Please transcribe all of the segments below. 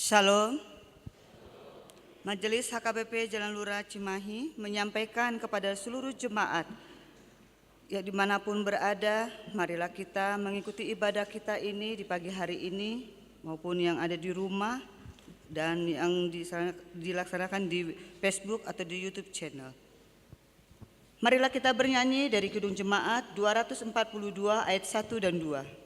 Shalom. Majelis HKBP Jalan Lurah Cimahi menyampaikan kepada seluruh jemaat ya dimanapun berada, marilah kita mengikuti ibadah kita ini di pagi hari ini maupun yang ada di rumah dan yang dilaksanakan di Facebook atau di YouTube channel. Marilah kita bernyanyi dari Kidung Jemaat 242 ayat 1 dan 2.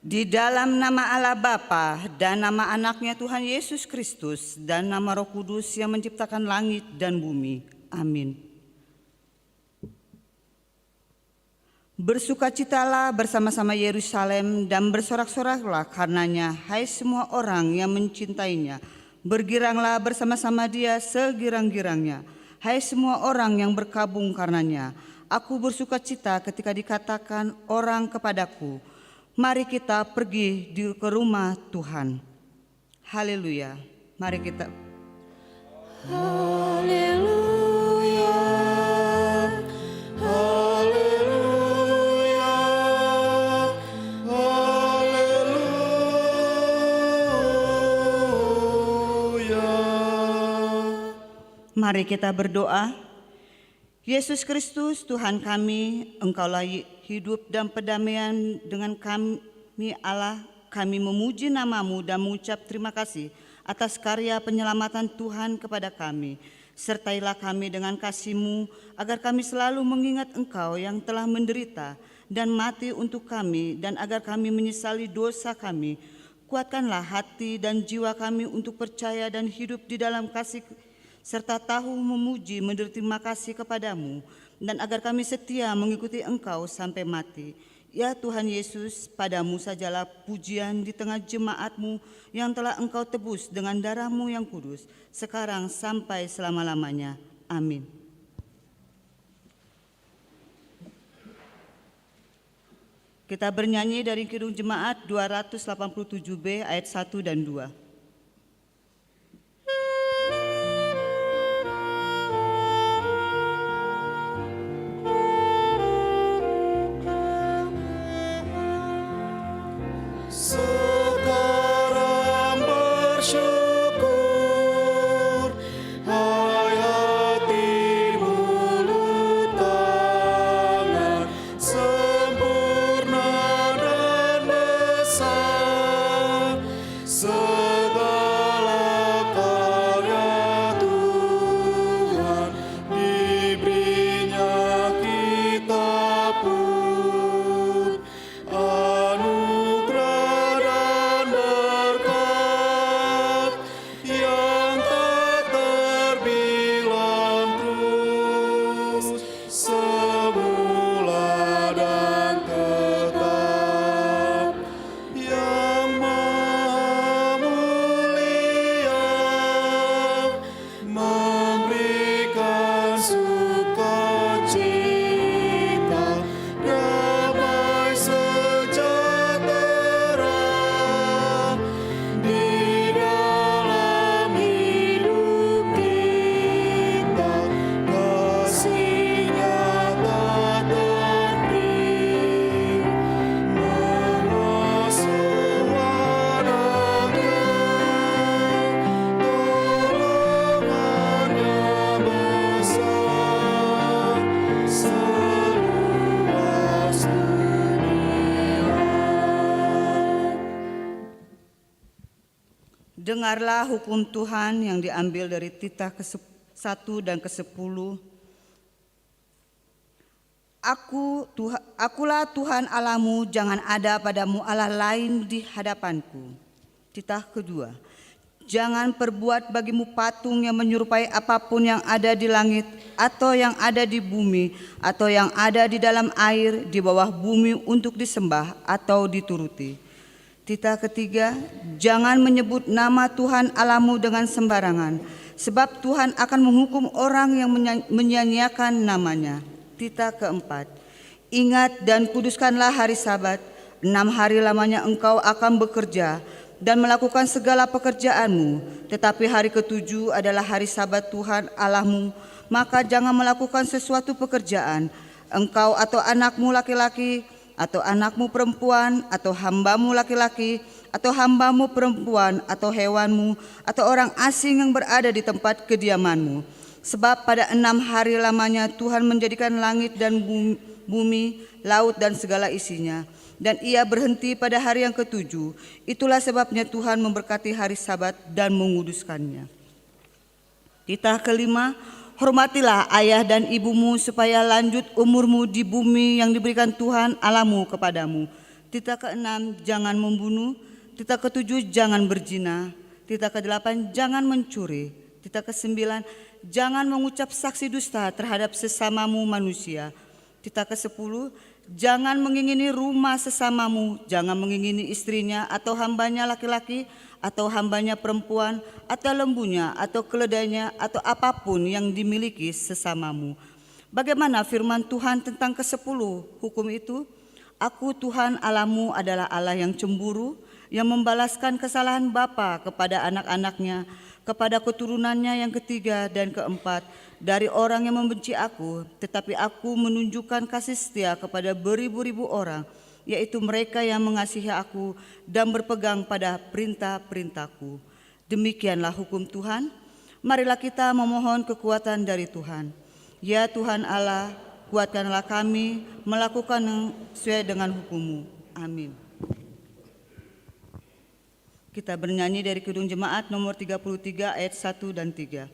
Di dalam nama Allah Bapa dan nama anaknya Tuhan Yesus Kristus dan nama Roh Kudus yang menciptakan langit dan bumi. Amin. Bersukacitalah bersama-sama Yerusalem dan bersorak-soraklah karenanya, hai semua orang yang mencintainya. Bergiranglah bersama-sama dia segirang-girangnya, hai semua orang yang berkabung karenanya. Aku bersukacita ketika dikatakan orang kepadaku, mari kita pergi ke rumah Tuhan. Haleluya. Mari kita. Haleluya. Haleluya. Haleluya. Mari kita berdoa. Yesus Kristus Tuhan kami, Engkaulah hidup dan pendamaian dengan kami Allah. Kami memuji nama-Mu dan mengucap terima kasih atas karya penyelamatan Tuhan kepada kami. Sertailah kami dengan kasih-Mu agar kami selalu mengingat Engkau yang telah menderita dan mati untuk kami, dan agar kami menyesali dosa kami. Kuatkanlah hati dan jiwa kami untuk percaya dan hidup di dalam kasih serta tahu memuji berterima kasih kepadamu, dan agar kami setia mengikuti Engkau sampai mati. Ya Tuhan Yesus, padamu sajalah pujian di tengah jemaat-Mu yang telah Engkau tebus dengan darah-Mu yang kudus, sekarang sampai selama-lamanya. Amin. Kita bernyanyi dari Kidung Jemaat 287B ayat 1 dan 2. Sekarang bersyukur, hai hati mulut tangan, sempurna dan besar. Dengarlah hukum Tuhan yang diambil dari titah ke-1 dan ke-10. Akulah Tuhan Allahmu, jangan ada padamu Allah lain di hadapanku. Titah kedua, jangan perbuat bagimu patung yang menyerupai apapun yang ada di langit, atau yang ada di bumi, atau yang ada di dalam air, di bawah bumi untuk disembah atau dituruti. Titah ketiga, jangan menyebut nama Tuhan Allahmu dengan sembarangan, sebab Tuhan akan menghukum orang yang menyia-nyiakan namanya. Titah keempat, ingat dan kuduskanlah hari Sabat, 6 hari lamanya engkau akan bekerja dan melakukan segala pekerjaanmu, tetapi hari ke-7 adalah hari Sabat Tuhan Allahmu, maka jangan melakukan sesuatu pekerjaan, engkau atau anakmu laki-laki, atau anakmu perempuan, atau hambamu laki-laki, atau hambamu perempuan, atau hewanmu, atau orang asing yang berada di tempat kediamanmu. Sebab pada 6 hari lamanya Tuhan menjadikan langit dan bumi, laut dan segala isinya, dan ia berhenti pada hari yang ke-7. Itulah sebabnya Tuhan memberkati hari Sabat dan menguduskannya. Titah kelima, hormatilah ayah dan ibumu supaya lanjut umurmu di bumi yang diberikan Tuhan Allahmu kepadamu. Titah ke-6, jangan membunuh. Titah ke-7, jangan berzina. Titah ke-8, jangan mencuri. Titah ke-9, jangan mengucap saksi dusta terhadap sesamamu manusia. Titah ke-10, jangan mengingini rumah sesamamu, jangan mengingini istrinya atau hambanya laki-laki, atau hambanya perempuan, atau lembunya, atau keledainya, atau apapun yang dimiliki sesamamu. Bagaimana firman Tuhan tentang ke-10 hukum itu? Aku Tuhan Allahmu adalah Allah yang cemburu, yang membalaskan kesalahan bapa kepada anak-anaknya, kepada keturunannya yang ketiga dan keempat dari orang yang membenci aku, tetapi aku menunjukkan kasih setia kepada beribu-ribu orang, yaitu mereka yang mengasihi aku dan berpegang pada perintah-perintahku. Demikianlah hukum Tuhan. Marilah kita memohon kekuatan dari Tuhan. Ya Tuhan Allah, kuatkanlah kami melakukan yang sesuai dengan hukum-Mu. Amin. Kita bernyanyi dari Kidung Jemaat nomor 33 ayat 1 dan 3.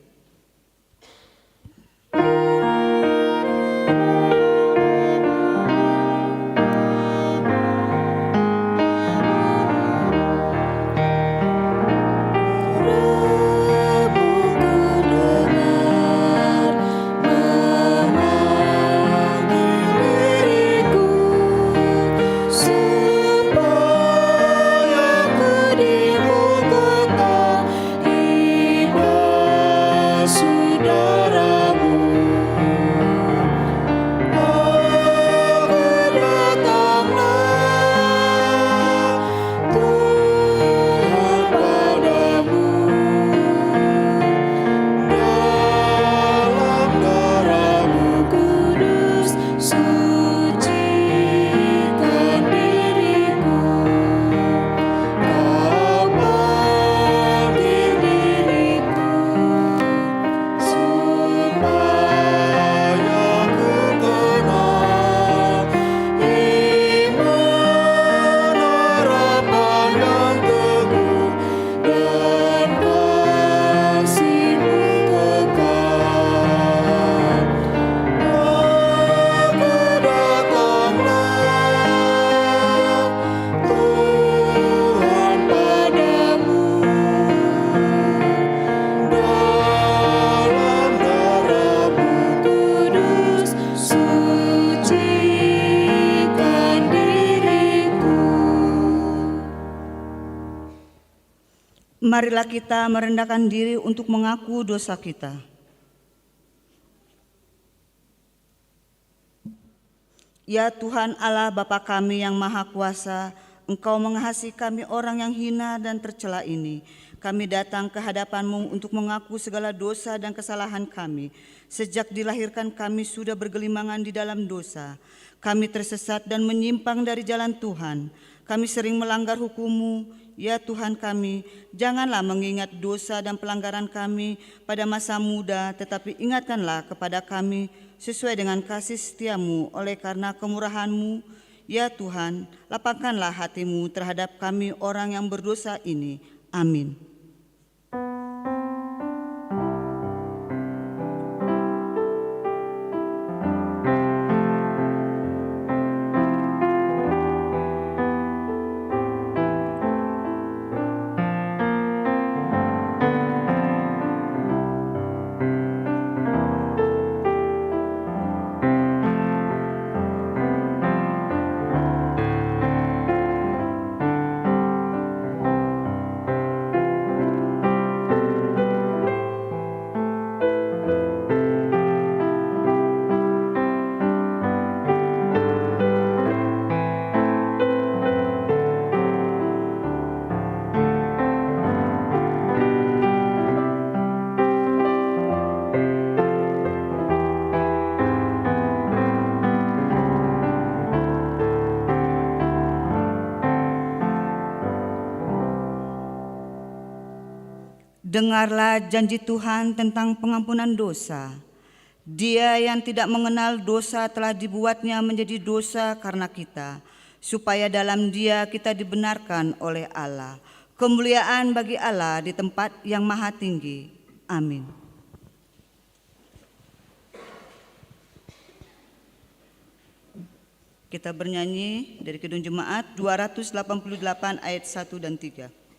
Marilah kita merendahkan diri untuk mengaku dosa kita. Ya Tuhan Allah Bapa kami yang Maha Kuasa, Engkau mengasihi kami orang yang hina dan tercela ini. Kami datang ke hadapan-Mu untuk mengaku segala dosa dan kesalahan kami. Sejak dilahirkan kami sudah bergelimangan di dalam dosa. Kami tersesat dan menyimpang dari jalan Tuhan. Kami sering melanggar hukum-Mu. Ya Tuhan kami, janganlah mengingat dosa dan pelanggaran kami pada masa muda, tetapi ingatkanlah kepada kami sesuai dengan kasih setia-Mu oleh karena kemurahan-Mu. Ya Tuhan, lapangkanlah hati-Mu terhadap kami orang yang berdosa ini. Amin. Dengarlah janji Tuhan tentang pengampunan dosa. Dia yang tidak mengenal dosa telah dibuatnya menjadi dosa karena kita, supaya dalam Dia kita dibenarkan oleh Allah. Kemuliaan bagi Allah di tempat yang maha tinggi. Amin. Kita bernyanyi dari Kidung Jemaat 288 ayat 1 dan 3.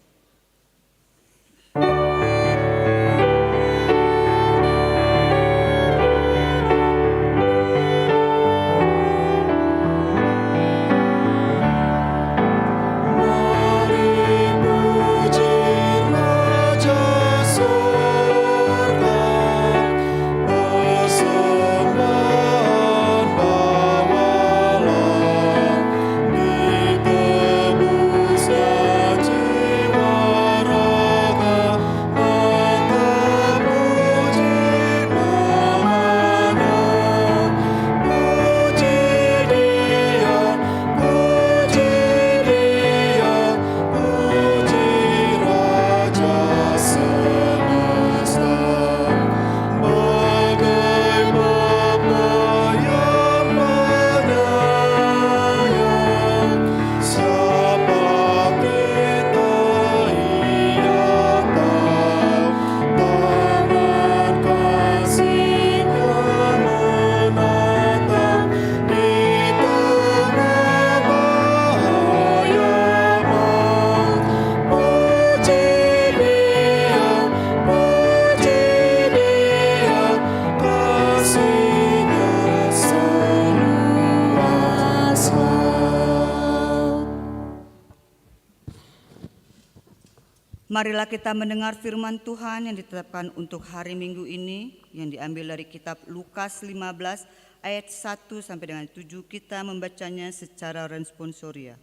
Marilah kita mendengar firman Tuhan yang ditetapkan untuk hari Minggu ini, yang diambil dari kitab Lukas 15 ayat 1 sampai dengan 7. Kita membacanya secara responsoria.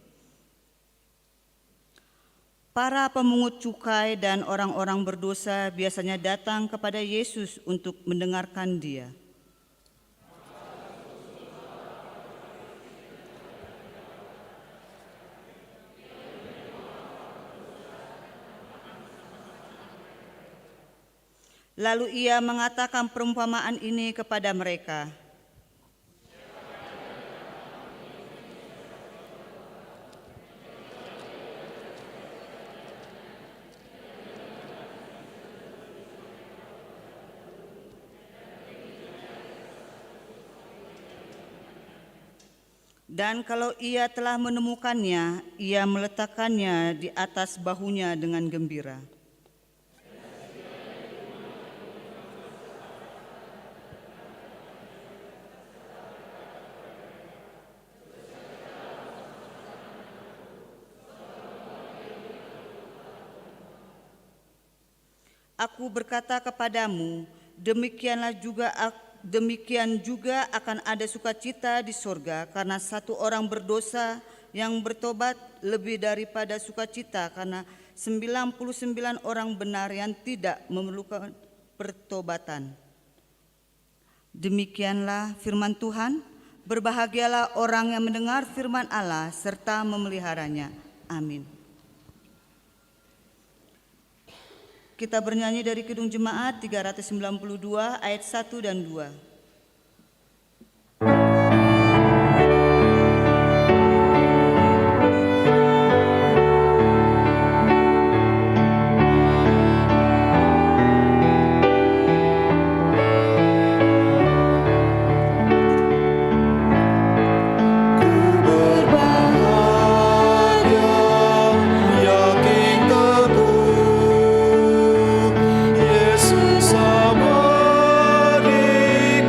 Para pemungut cukai dan orang-orang berdosa biasanya datang kepada Yesus untuk mendengarkan Dia. Lalu Ia mengatakan perumpamaan ini kepada mereka. Dan kalau ia telah menemukannya, ia meletakkannya di atas bahunya dengan gembira. Aku berkata kepadamu, demikian juga akan ada sukacita di sorga karena satu orang berdosa yang bertobat lebih daripada sukacita karena 99 orang benar yang tidak memerlukan pertobatan. Demikianlah firman Tuhan. Berbahagialah orang yang mendengar firman Allah serta memeliharanya. Amin. Kita bernyanyi dari Kidung Jemaat 392 ayat 1 dan 2. Yesus sama di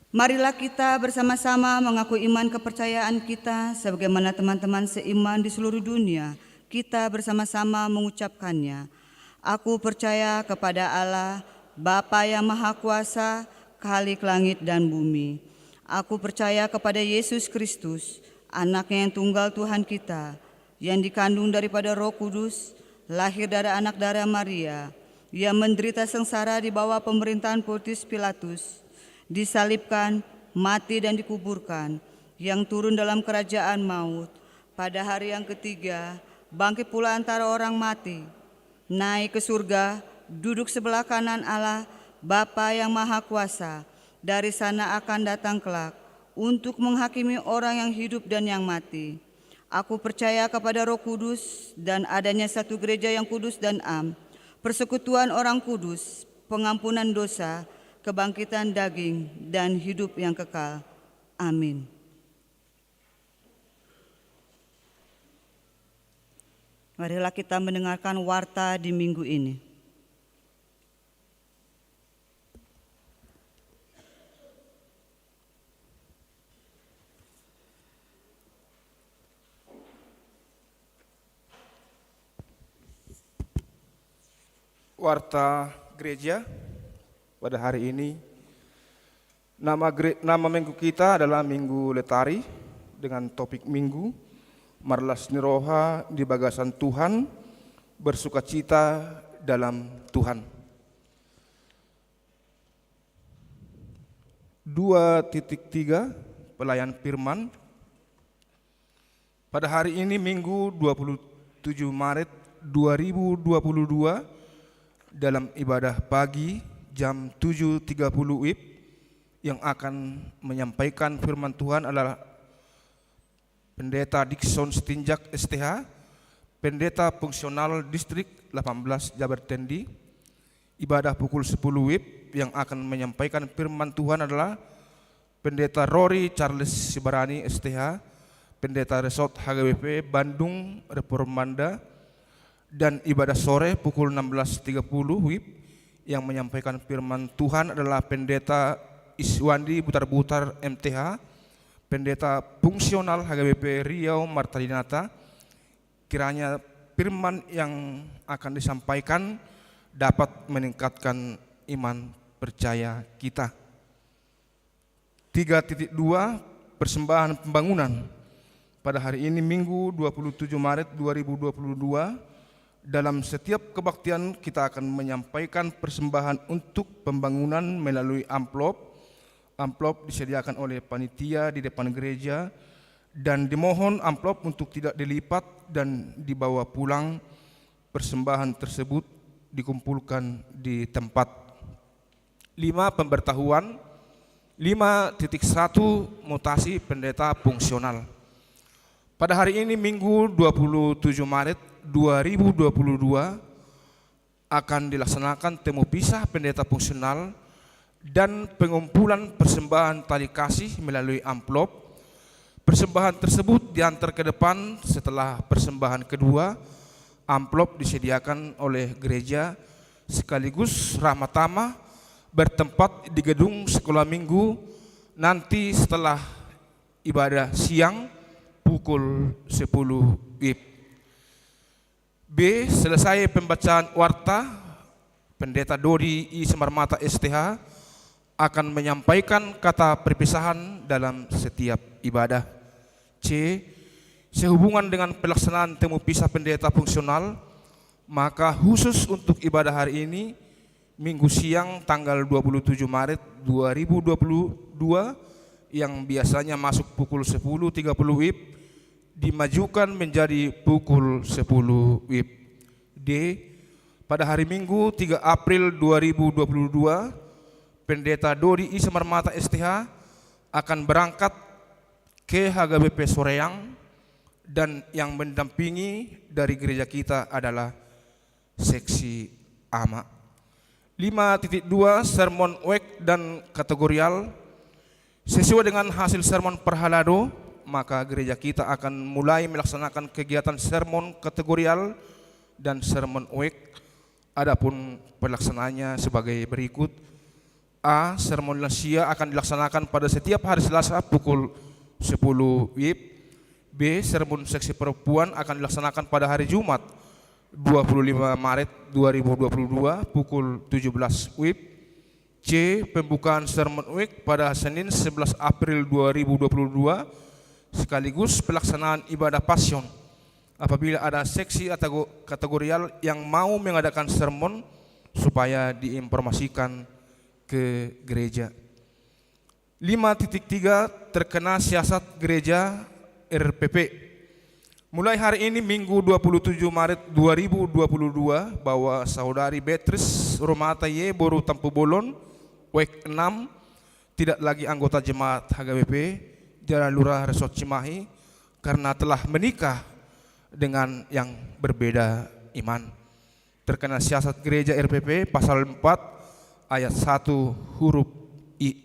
Marilah kita bersama-sama mengaku iman kepercayaan kita sebagaimana teman-teman seiman di seluruh dunia. Kita bersama-sama mengucapkannya. Aku percaya kepada Allah, Bapa yang Maha Kuasa, Khalik langit dan bumi. Aku percaya kepada Yesus Kristus, Anaknya yang tunggal Tuhan kita, yang dikandung daripada Roh Kudus, lahir dari anak darah Maria, yang menderita sengsara di bawah pemerintahan Pontius Pilatus, disalibkan, mati dan dikuburkan, yang turun dalam kerajaan maut, pada hari yang ketiga, bangkit pula antara orang mati, naik ke surga, duduk sebelah kanan Allah, Bapa yang Maha Kuasa, dari sana akan datang kelak, untuk menghakimi orang yang hidup dan yang mati. Aku percaya kepada Roh Kudus dan adanya satu gereja yang kudus dan am, persekutuan orang kudus, pengampunan dosa, kebangkitan daging, dan hidup yang kekal. Amin. Marilah kita mendengarkan warta di minggu ini. Warta gereja pada hari ini. Nama minggu kita adalah Minggu Letari dengan topik minggu Marlas Niroha di bagasan Tuhan, bersukacita dalam Tuhan. 2.3 Pelayan Firman. Pada hari ini Minggu 27 Maret 2022 dalam ibadah pagi jam 7.30 WIB yang akan menyampaikan firman Tuhan adalah Pendeta Dikson Setinjak STH, Pendeta Fungsional Distrik 18 Jabartendi. Ibadah pukul 10 WIB yang akan menyampaikan firman Tuhan adalah Pendeta Rory Charles Sibarani STH, Pendeta Resort HGBP Bandung Reformanda. Dan ibadah sore pukul 16.30 WIB yang menyampaikan firman Tuhan adalah Pendeta Iswandi Butar-Butar MTH, Pendeta Fungsional HGBP Riau Martalinata. Kiranya firman yang akan disampaikan dapat meningkatkan iman percaya kita. 3.2 Persembahan pembangunan. Pada hari ini Minggu 27 Maret 2022 dalam setiap kebaktian kita akan menyampaikan persembahan untuk pembangunan melalui amplop. Amplop disediakan oleh panitia di depan gereja dan dimohon amplop untuk tidak dilipat dan dibawa pulang. Persembahan tersebut dikumpulkan di tempat. 5. Pemberitahuan. 5.1 Mutasi pendeta fungsional. Pada hari ini Minggu 27 Maret 2022 akan dilaksanakan temu pisah pendeta fungsional dan pengumpulan persembahan tali kasih melalui amplop. Persembahan tersebut diantar ke depan setelah persembahan kedua. Amplop disediakan oleh gereja sekaligus ramah tamah bertempat di gedung sekolah minggu nanti setelah ibadah siang pukul 10 WIB. B. Selesai pembacaan warta, Pendeta Dodi I. Semarmata STH akan menyampaikan kata perpisahan dalam setiap ibadah. C. Sehubungan dengan pelaksanaan temu pisah pendeta fungsional, maka khusus untuk ibadah hari ini, Minggu siang tanggal 27 Maret 2022 yang biasanya masuk pukul 10.30 WIB dimajukan menjadi pukul 10 WIB. D. Pada hari Minggu 3 April 2022, Pendeta Dodi I. Semarmata STH akan berangkat ke HGBP Soreang dan yang mendampingi dari gereja kita adalah seksi AMA. 5.2 Sermon Week dan kategorial. Sesuai dengan hasil sermon perhalado, maka gereja kita akan mulai melaksanakan kegiatan sermon kategorial dan sermon week. Adapun pelaksanaannya sebagai berikut. A. Sermon lansia akan dilaksanakan pada setiap hari Selasa pukul 10 WIB. B. Sermon seksi perempuan akan dilaksanakan pada hari Jumat 25 Maret 2022 pukul 17 WIB. C. Pembukaan sermon week pada Senin 11 April 2022 sekaligus pelaksanaan ibadah Passion. Apabila ada seksi atau kategorial yang mau mengadakan sermon supaya diinformasikan ke gereja. 5.3 terkena siasat gereja RPP. Mulai hari ini Minggu 27 Maret 2022 bahwa Saudari Beatrice Romata Y Boru Tampu Bolon WEK 6 tidak lagi anggota jemaat HKBP Jalan Lurah Resort Cimahi karena telah menikah dengan yang berbeda iman. Terkena siasat gereja RPP pasal 4 ayat 1 huruf I.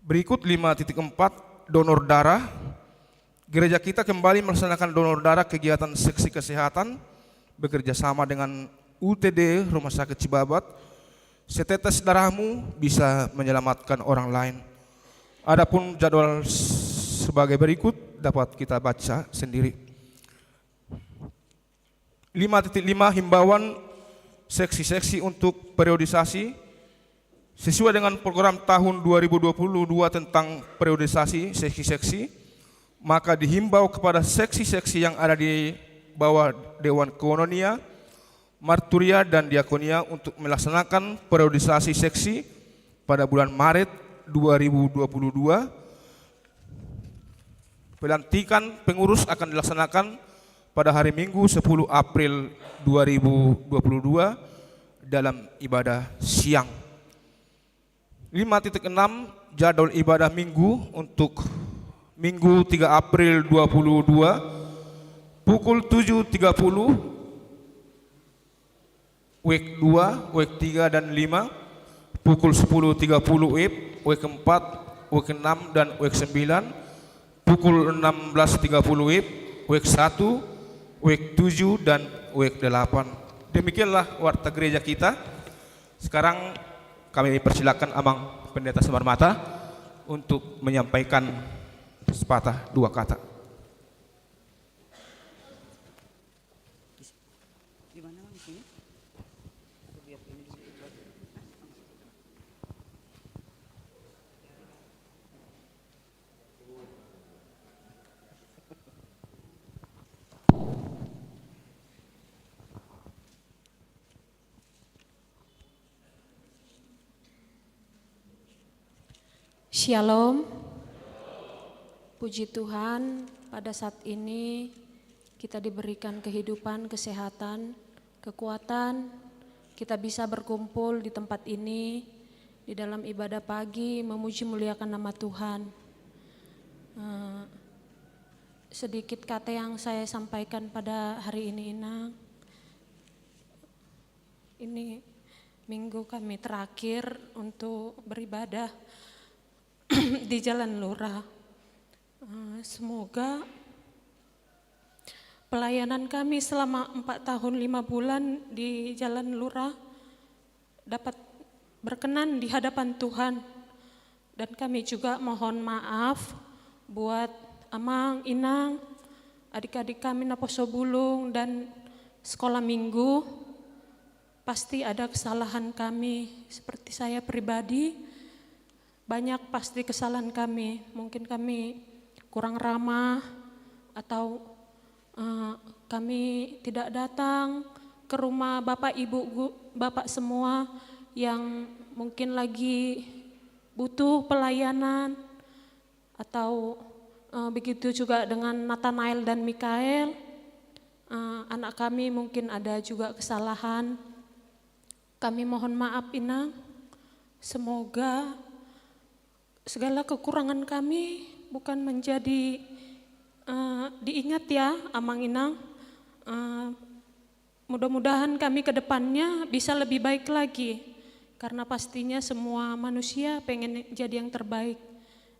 Berikut 5.4 donor darah. Gereja kita kembali melaksanakan donor darah kegiatan seksi kesehatan bekerja sama dengan UTD Rumah Sakit Cibabat. Setetes darahmu bisa menyelamatkan orang lain. Adapun jadwal sebagai berikut dapat kita baca sendiri. 5.5 himbauan seksi-seksi untuk periodisasi sesuai dengan program tahun 2022 tentang periodisasi seksi-seksi, maka dihimbau kepada seksi-seksi yang ada di bawah Dewan Koinonia, Marturia dan Diakonia untuk melaksanakan periodisasi seksi pada bulan Maret 2022. Pelantikan pengurus akan dilaksanakan pada hari Minggu 10 April 2022 dalam ibadah siang. 5.6 jadwal ibadah minggu untuk Minggu 3 April 2022 pukul 7.30 WEK 2, WEK 3 dan 5, pukul 10.30 WIB, WEK 4, WEK 6 dan WEK 9, pukul 16.30 WIB, WEK 1, WEK 7 dan WEK 8. Demikianlah warta gereja kita. Sekarang kami persilakan Abang Pendeta Semar Mata untuk menyampaikan sepatah dua kata. Shalom. Puji Tuhan, pada saat ini kita diberikan kehidupan, kesehatan, kekuatan. Kita bisa berkumpul di tempat ini di dalam ibadah pagi memuji muliakan nama Tuhan. Sedikit kata yang saya sampaikan pada hari ini, Inang. Ini minggu kami terakhir untuk beribadah di Jalan Lurah. Semoga pelayanan kami selama 4 tahun 5 bulan di Jalan Lurah dapat berkenan di hadapan Tuhan. Dan kami juga mohon maaf buat Amang, Inang, adik-adik kami Naposo Bulung dan sekolah minggu. Pasti ada kesalahan kami, seperti saya pribadi. Banyak pasti kesalahan kami, mungkin kami kurang ramah atau kami tidak datang ke rumah Bapak Ibu, Bapak semua yang mungkin lagi butuh pelayanan, atau begitu juga dengan Nathanael dan Mikael. Anak kami mungkin ada juga kesalahan. Kami mohon maaf, Inang. Semoga segala kekurangan kami bukan menjadi diingat ya, Amang Inang. Mudah-mudahan kami ke depannya bisa lebih baik lagi, karena pastinya semua manusia pengen jadi yang terbaik.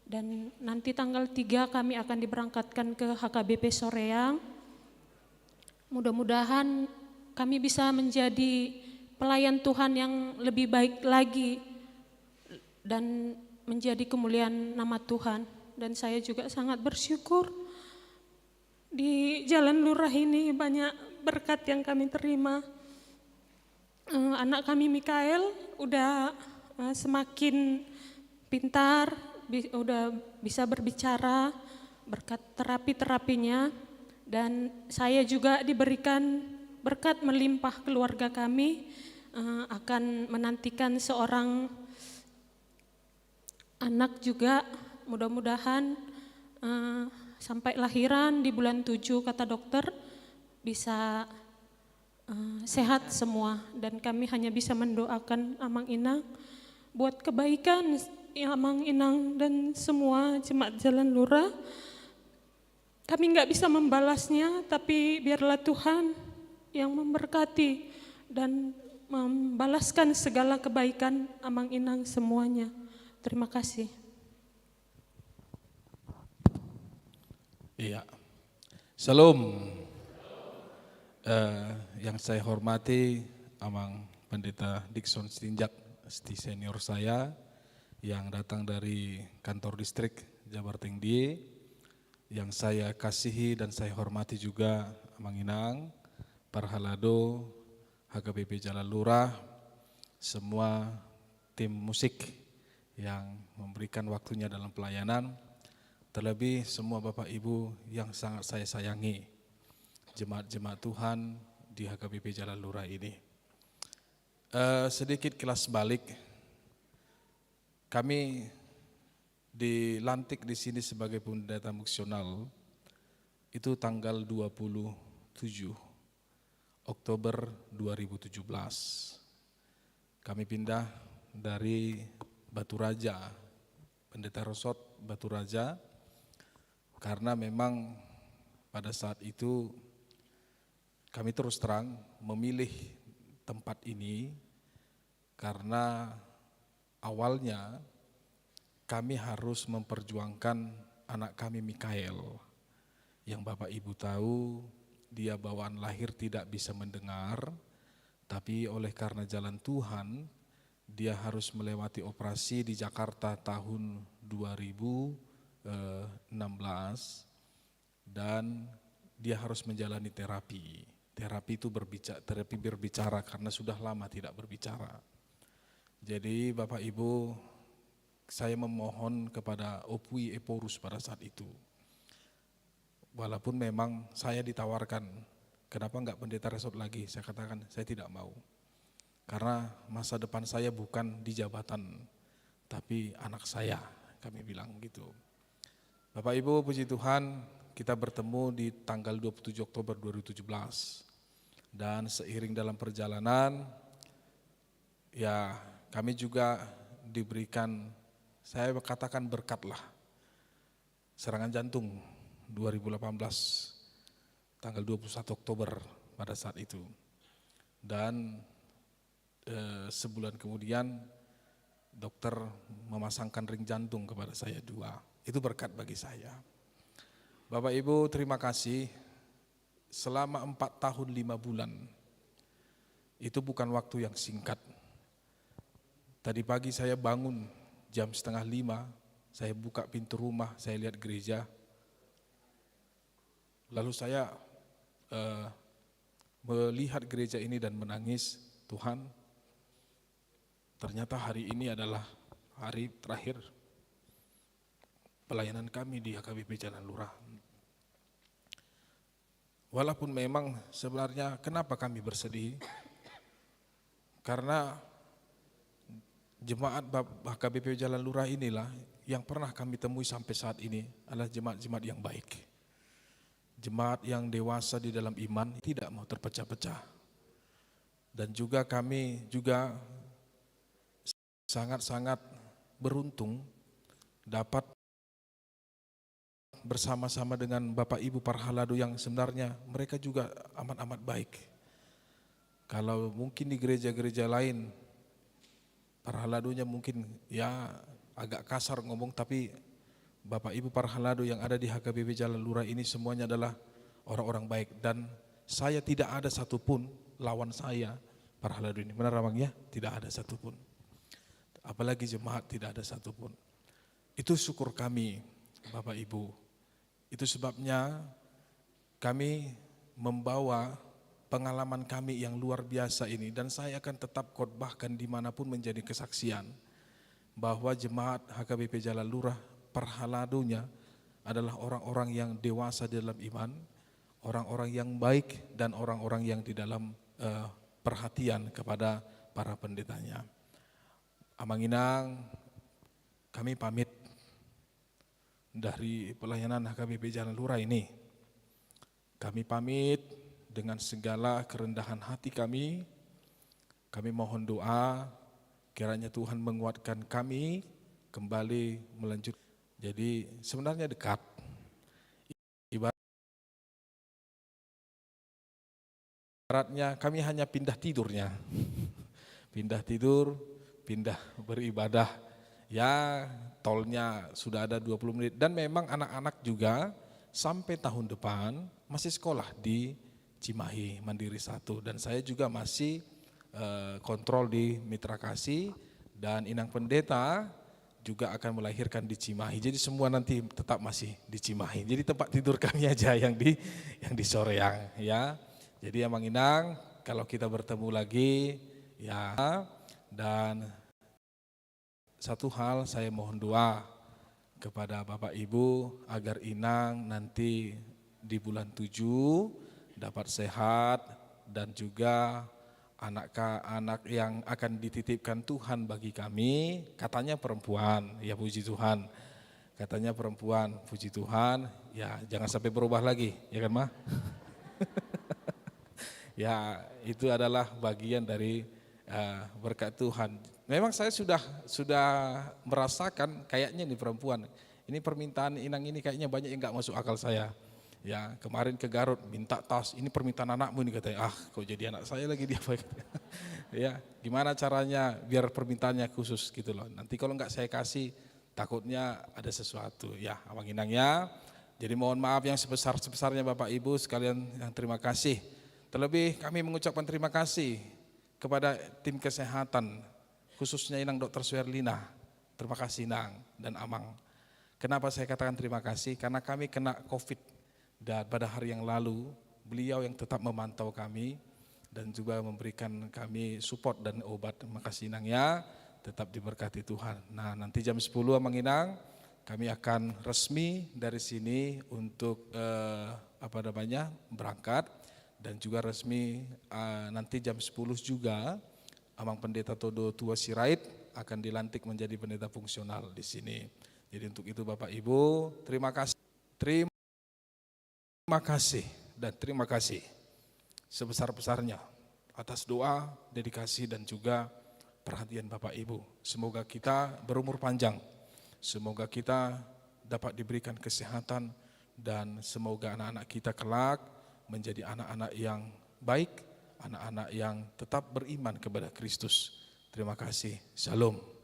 Dan nanti tanggal 3 kami akan diberangkatkan ke HKBP Soreang. Mudah-mudahan kami bisa menjadi pelayan Tuhan yang lebih baik lagi dan menjadi kemuliaan nama Tuhan. Dan saya juga sangat bersyukur di Jalan Lurah ini banyak berkat yang kami terima. Anak kami Mikael udah semakin pintar, udah bisa berbicara berkat terapinya, dan saya juga diberikan berkat melimpah keluarga kami, akan menantikan seorang anak juga, mudah-mudahan sampai lahiran di bulan 7 kata dokter bisa sehat semua, dan kami hanya bisa mendoakan Amang Inang buat kebaikan Amang Inang dan semua jemaat Jalan Lurah. Kami nggak bisa membalasnya, tapi biarlah Tuhan yang memberkati dan membalaskan segala kebaikan Amang Inang semuanya. Terima kasih. Iya, Shalom. Yang saya hormati Amang Pendeta Dikson Stinjak, senior saya yang datang dari kantor distrik Jabar Tinggi, yang saya kasihi dan saya hormati juga Amang Inang, Parhalado, HKBP Jalan Lurah, semua tim musik yang memberikan waktunya dalam pelayanan, terlebih semua Bapak Ibu yang sangat saya sayangi, jemaat-jemaat Tuhan di HKBP Jalan Lurah ini. Sedikit kilas balik, kami dilantik di sini sebagai pendeta muksional itu tanggal 27 Oktober 2017. Kami pindah dari Batu Raja, Pendeta Rosot Batu Raja, karena memang pada saat itu kami terus terang memilih tempat ini karena awalnya kami harus memperjuangkan anak kami Mikael, yang Bapak Ibu tahu dia bawaan lahir tidak bisa mendengar, tapi oleh karena jalan Tuhan dia harus melewati operasi di Jakarta tahun 2016 dan dia harus menjalani terapi. Terapi itu berbicara karena sudah lama tidak berbicara. Jadi Bapak Ibu, saya memohon kepada Opui Eporus pada saat itu. Walaupun memang saya ditawarkan, kenapa enggak pendeta resort lagi? Saya katakan saya tidak mau. Karena masa depan saya bukan di jabatan, tapi anak saya, kami bilang gitu. Bapak Ibu, puji Tuhan, kita bertemu di tanggal 27 Oktober 2017. Dan seiring dalam perjalanan, ya kami juga diberikan, saya katakan berkatlah, serangan jantung 2018, tanggal 21 Oktober pada saat itu. Dan sebulan kemudian dokter memasangkan ring jantung kepada saya 2. Itu berkat bagi saya. Bapak Ibu, terima kasih. Selama 4 tahun 5 bulan, itu bukan waktu yang singkat. Tadi pagi saya bangun jam 4:30, saya buka pintu rumah, saya lihat gereja. Lalu saya melihat gereja ini dan menangis, Tuhan, ternyata hari ini adalah hari terakhir pelayanan kami di HKBP Jalan Lurah. Walaupun memang sebenarnya kenapa kami bersedih? Karena jemaat HKBP Jalan Lurah inilah yang pernah kami temui sampai saat ini adalah jemaat-jemaat yang baik. Jemaat yang dewasa di dalam iman, tidak mau terpecah-pecah. Dan juga kami juga sangat-sangat beruntung dapat bersama-sama dengan Bapak Ibu Parhalado yang sebenarnya mereka juga amat-amat baik. Kalau mungkin di gereja-gereja lain, Parhaladonya mungkin ya agak kasar ngomong, tapi Bapak Ibu Parhalado yang ada di HKBP Jalan Lurah ini semuanya adalah orang-orang baik. Dan saya tidak ada satupun lawan saya para haladu ini. Benar Abang ya? Tidak ada satupun. Apalagi jemaat tidak ada satupun. Itu syukur kami Bapak Ibu. Itu sebabnya kami membawa pengalaman kami yang luar biasa ini, dan saya akan tetap khotbahkan dimanapun menjadi kesaksian bahwa jemaat HKBP Jalan Lurah perhaladunya adalah orang-orang yang dewasa di dalam iman, orang-orang yang baik, dan orang-orang yang di dalam perhatian kepada para pendetanya. Amang Inang, kami pamit dari pelayanan HKBP Jalan Lurah ini. Kami pamit dengan segala kerendahan hati kami. Kami mohon doa kiranya Tuhan menguatkan kami kembali melanjut. Jadi sebenarnya dekat. Ibaratnya kami hanya pindah tidurnya. Pindah tidur, pindah beribadah. Ya, tolnya sudah ada 20 menit. Dan memang anak-anak juga sampai tahun depan masih sekolah di Cimahi Mandiri 1. Dan saya juga masih kontrol di Mitra Kasih, dan Inang Pendeta juga akan melahirkan di Cimahi. Jadi semua nanti tetap masih di Cimahi. Jadi tempat tidur kami aja yang di Soreang ya. Jadi Amang Inang, kalau kita bertemu lagi ya, dan satu hal saya mohon doa kepada Bapak Ibu agar Inang nanti di bulan 7 dapat sehat, dan juga anak-anak yang akan dititipkan Tuhan bagi kami, katanya perempuan, ya puji Tuhan, katanya perempuan, puji Tuhan, ya jangan sampai berubah lagi, ya kan Ma? Ya itu adalah bagian dari berkat Tuhan. Memang saya sudah merasakan kayaknya nih perempuan, ini permintaan Inang ini kayaknya banyak yang gak masuk akal saya. Ya kemarin ke Garut minta tas, ini permintaan anakmu ini katanya, kok jadi anak saya lagi dia. Ya gimana caranya biar permintaannya khusus gitu loh. Nanti kalau nggak saya kasih takutnya ada sesuatu ya Abang Inang ya. Jadi mohon maaf yang sebesar-besarnya Bapak Ibu sekalian, yang terima kasih. Terlebih kami mengucapkan terima kasih kepada tim kesehatan, khususnya Inang Dr. Suherlina. Terima kasih Inang dan Amang. Kenapa saya katakan terima kasih? Karena kami kena COVID. Dan pada hari yang lalu, beliau yang tetap memantau kami dan juga memberikan kami support dan obat. Terima kasih Inang ya, tetap diberkati Tuhan. Nah nanti jam 10 Amang Inang, kami akan resmi dari sini untuk berangkat, dan juga resmi nanti jam 10 juga Amang Pendeta Todo Tua Sirait akan dilantik menjadi pendeta fungsional di sini. Jadi untuk itu Bapak Ibu, terima kasih. Terima kasih dan terima kasih sebesar-besarnya atas doa, dedikasi, dan juga perhatian Bapak Ibu. Semoga kita berumur panjang, semoga kita dapat diberikan kesehatan, dan semoga anak-anak kita kelak menjadi anak-anak yang baik, anak-anak yang tetap beriman kepada Kristus. Terima kasih. Shalom.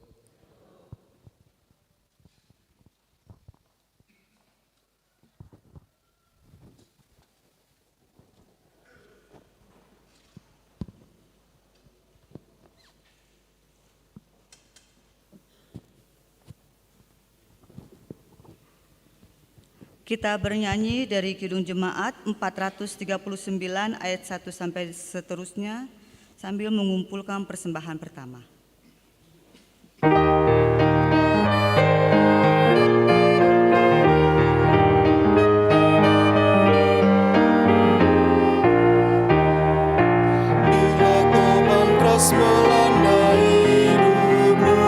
Kita bernyanyi dari Kidung Jemaat 439 ayat 1 sampai seterusnya sambil mengumpulkan persembahan pertama. Bila teman keras melanda hidupmu,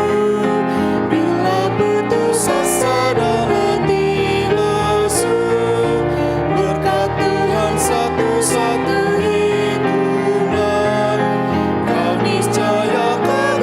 bila putus asa dan hati lesu, berkat Tuhan satu-satu hitungan, kau niscaya akan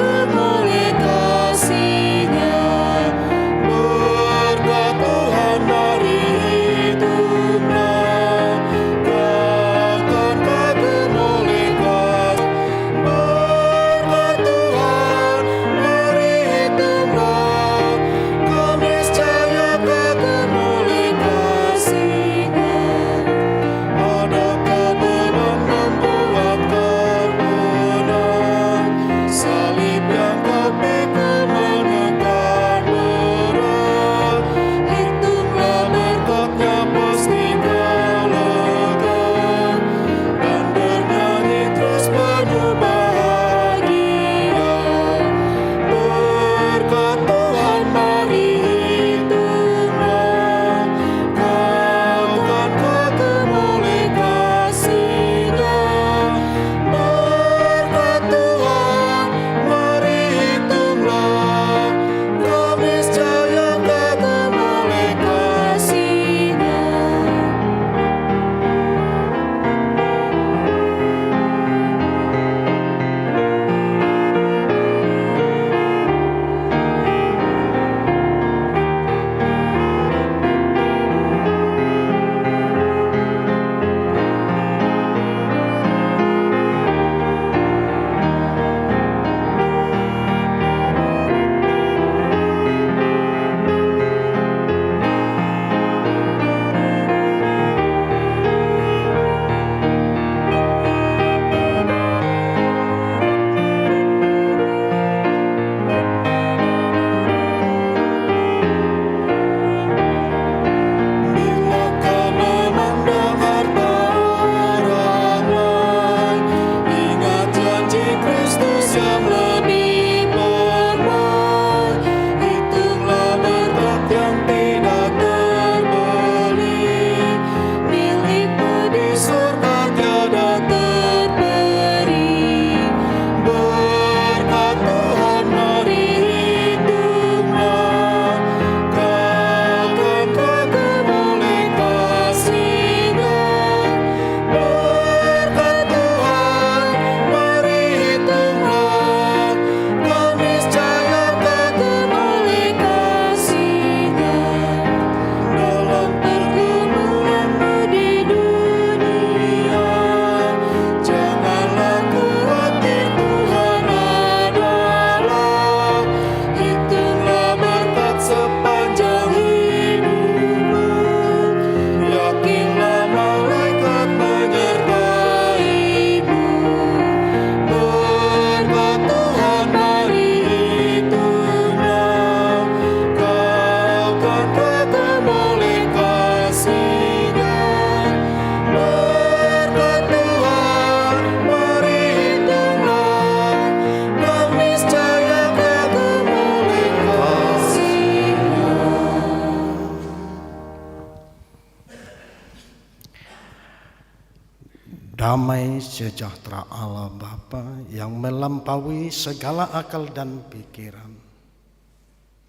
Damai sejahtera Allah Bapa yang melampaui segala akal dan pikiran,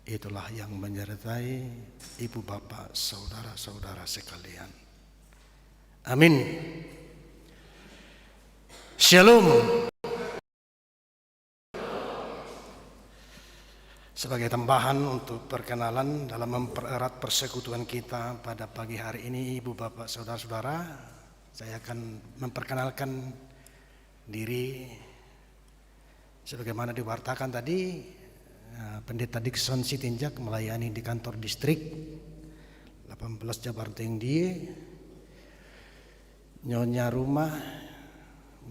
itulah yang menyertai ibu bapak, saudara-saudara sekalian. Amin. Shalom. Sebagai tambahan untuk perkenalan dalam mempererat persekutuan kita pada pagi hari ini, ibu bapak, saudara-saudara, saya akan memperkenalkan diri sebagaimana diwartakan tadi. Pendeta Dikson Sitinjak melayani di kantor distrik 18 Jabar Tinggi. Nyonya rumah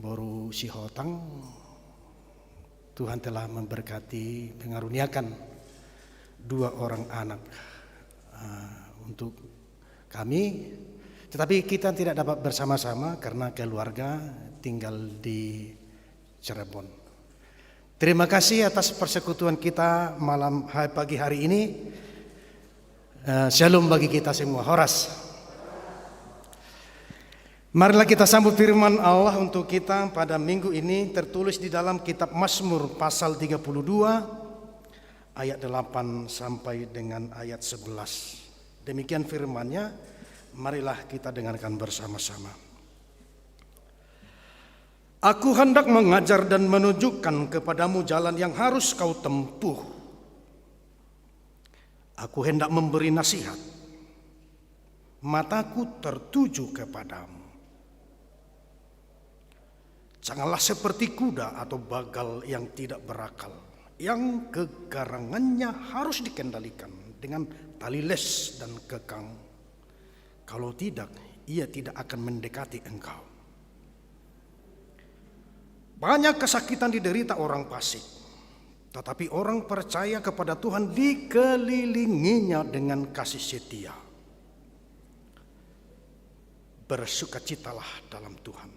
Boru Sihotang, Tuhan telah memberkati, mengaruniakan 2 orang anak untuk kami. Tetapi kita tidak dapat bersama-sama karena keluarga tinggal di Cirebon. Terima kasih atas persekutuan kita pagi hari ini. Shalom bagi kita semua. Horas. Marilah kita sambut firman Allah untuk kita pada minggu ini, tertulis di dalam kitab Mazmur pasal 32 ayat 8 sampai dengan ayat 11. Demikian firman-Nya, marilah kita dengarkan bersama-sama. Aku hendak mengajar dan menunjukkan kepadamu jalan yang harus kau tempuh. Aku hendak memberi nasihat, mataku tertuju kepadamu. Janganlah seperti kuda atau bagal yang tidak berakal, yang kegarangannya harus dikendalikan dengan tali les dan kekang. Kalau tidak, ia tidak akan mendekati engkau. Banyak kesakitan diderita orang fasik, tetapi orang percaya kepada Tuhan dikelilinginya dengan kasih setia. Bersukacitalah dalam Tuhan,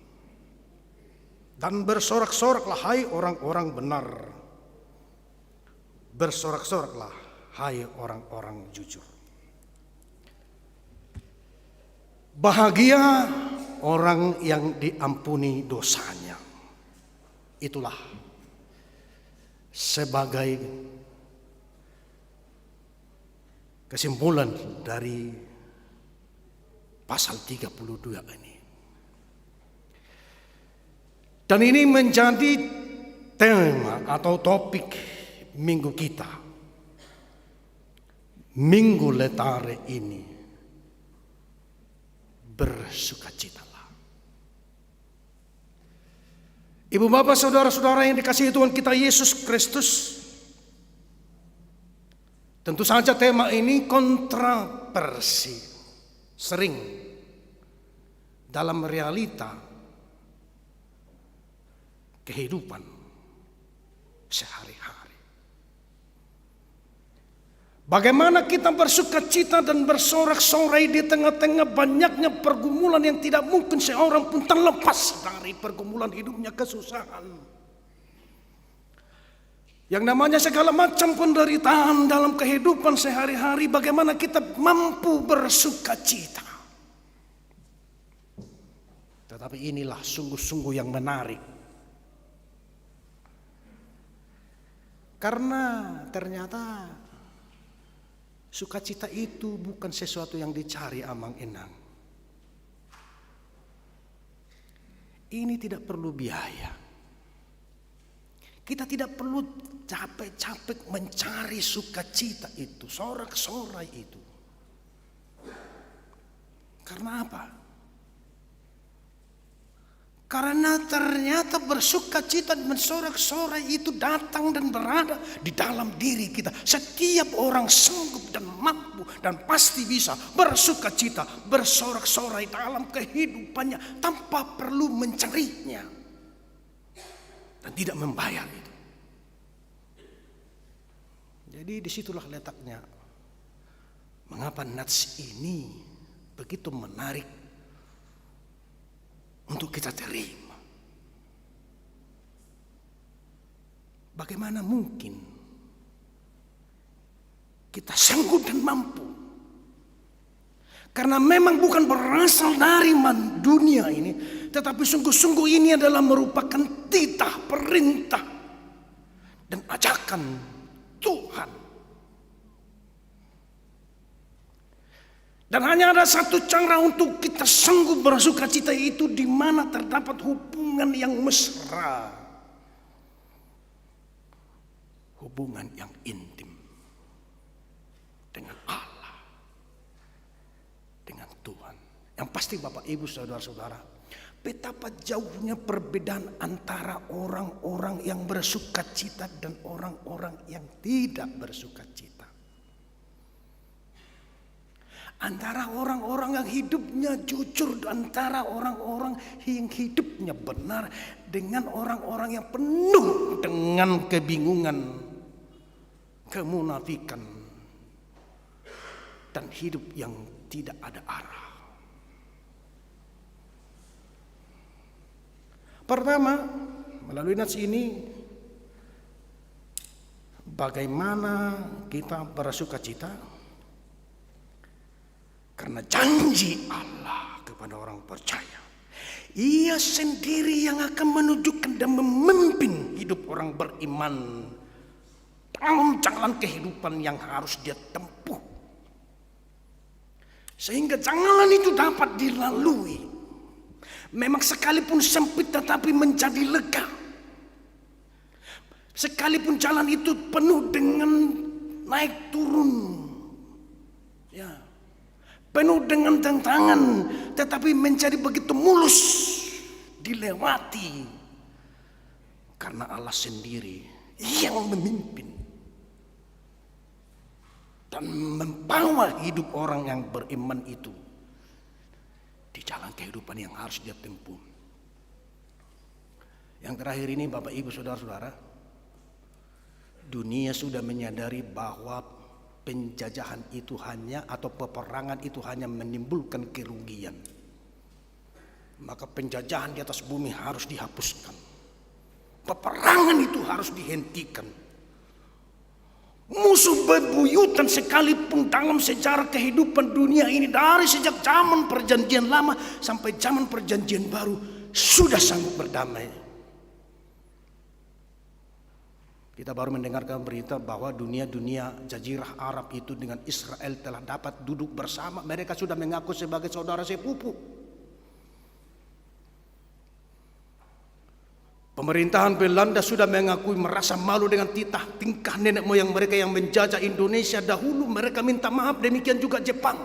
dan bersorak-soraklah hai orang-orang benar. Bersorak-soraklah hai orang-orang jujur. Bahagia orang yang diampuni dosanya. Itulah sebagai kesimpulan dari pasal 32 ini. Dan ini menjadi tema atau topik minggu kita. Minggu Letare ini, bersukacitalah. Ibu bapak saudara-saudara yang dikasihi Tuhan kita Yesus Kristus, tentu saja tema ini kontroversi, sering dalam realita kehidupan sehari-hari. Bagaimana kita bersukacita dan bersorak-sorai di tengah-tengah banyaknya pergumulan yang tidak mungkin seorang pun terlepas dari pergumulan hidupnya, kesusahan. Yang namanya segala macam penderitaan dalam kehidupan sehari-hari, bagaimana kita mampu bersukacita. Tetapi inilah sungguh-sungguh yang menarik. Karena ternyata sukacita itu bukan sesuatu yang dicari amang-enang. Ini tidak perlu biaya. Kita tidak perlu capek-capek mencari sukacita itu, sorak-sorai itu. Karena apa? Karena ternyata bersukacita dan bersorak-sorai itu datang dan berada di dalam diri kita. Setiap orang sanggup dan mampu dan pasti bisa bersukacita, bersorak-sorai dalam kehidupannya tanpa perlu mencarinya dan tidak membayar itu. Jadi disitulah letaknya mengapa nats ini begitu menarik untuk kita terima. Bagaimana mungkin kita sanggup dan mampu? Karena memang bukan berasal dari dunia ini, tetapi sungguh-sungguh ini adalah merupakan titah, perintah, dan ajakan Tuhan. Dan hanya ada satu cara untuk kita sanggup bersuka cita, itu di mana terdapat hubungan yang mesra, hubungan yang intim dengan Allah, dengan Tuhan. Yang pasti Bapak Ibu Saudara-saudara, betapa jauhnya perbedaan antara orang-orang yang bersuka cita dan orang-orang yang tidak bersuka cita. Antara orang-orang yang hidupnya jujur, antara orang-orang yang hidupnya benar, dengan orang-orang yang penuh dengan kebingungan, kemunafikan, dan hidup yang tidak ada arah. Pertama, melalui nats ini, bagaimana kita bersuka cita? Karena janji Allah kepada orang percaya, Ia sendiri yang akan menunjukkan dan memimpin hidup orang beriman dalam jalan kehidupan yang harus dia tempuh, sehingga jalan itu dapat dilalui. Memang sekalipun sempit tetapi menjadi lega. Sekalipun jalan itu penuh dengan naik turun, ya, penuh dengan tantangan, tetapi menjadi begitu mulus dilewati, karena Allah sendiri yang memimpin dan membawa hidup orang yang beriman itu di jalan kehidupan yang harus dia tempuh. Yang terakhir ini Bapak Ibu Saudara-saudara, dunia sudah menyadari bahwa penjajahan itu hanya, atau peperangan itu hanya menimbulkan kerugian. Maka penjajahan di atas bumi harus dihapuskan. Peperangan itu harus dihentikan. Musuh bebuyutan sekalipun dalam sejarah kehidupan dunia ini, dari sejak zaman perjanjian lama sampai zaman perjanjian baru, sudah sanggup berdamai. Kita baru mendengarkan berita bahwa dunia Jazirah Arab itu dengan Israel telah dapat duduk bersama. Mereka sudah mengaku sebagai saudara sepupu. Pemerintahan Belanda sudah mengakui merasa malu dengan tingkah nenek moyang mereka yang menjajah Indonesia dahulu. Mereka minta maaf, demikian juga Jepang.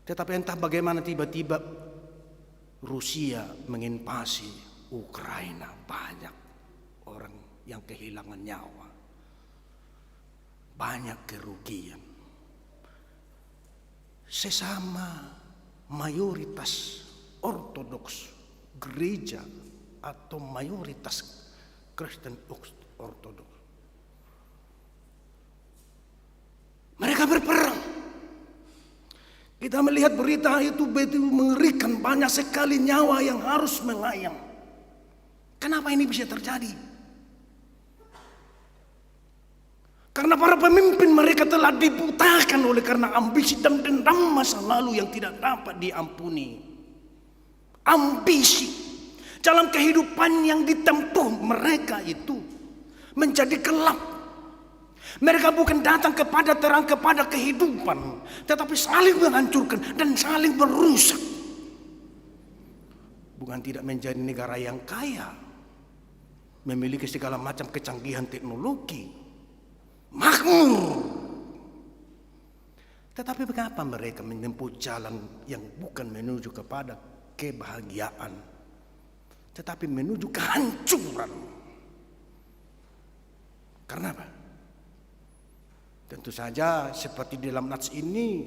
Tetapi entah bagaimana tiba-tiba Rusia menginvasi Ukraina. Banyak orang yang kehilangan nyawa, banyak kerugian. Sesama mayoritas Ortodoks gereja atau mayoritas Kristen Ortodoks, mereka berperang. Kita melihat berita itu begitu mengerikan, banyak sekali nyawa yang harus melayang. Kenapa ini bisa terjadi? Karena para pemimpin mereka telah dibutakan oleh karena ambisi dan dendam masa lalu yang tidak dapat diampuni. Ambisi dalam kehidupan yang ditempuh mereka itu menjadi gelap. Mereka bukan datang kepada terang, kepada kehidupan, tetapi saling menghancurkan dan saling merusak. Bukan tidak menjadi negara yang kaya, memiliki segala macam kecanggihan teknologi, makmur, tetapi mengapa mereka menempuh jalan yang bukan menuju kepada kebahagiaan, tetapi menuju kehancuran? Karena apa? Tentu saja seperti dalam nats ini,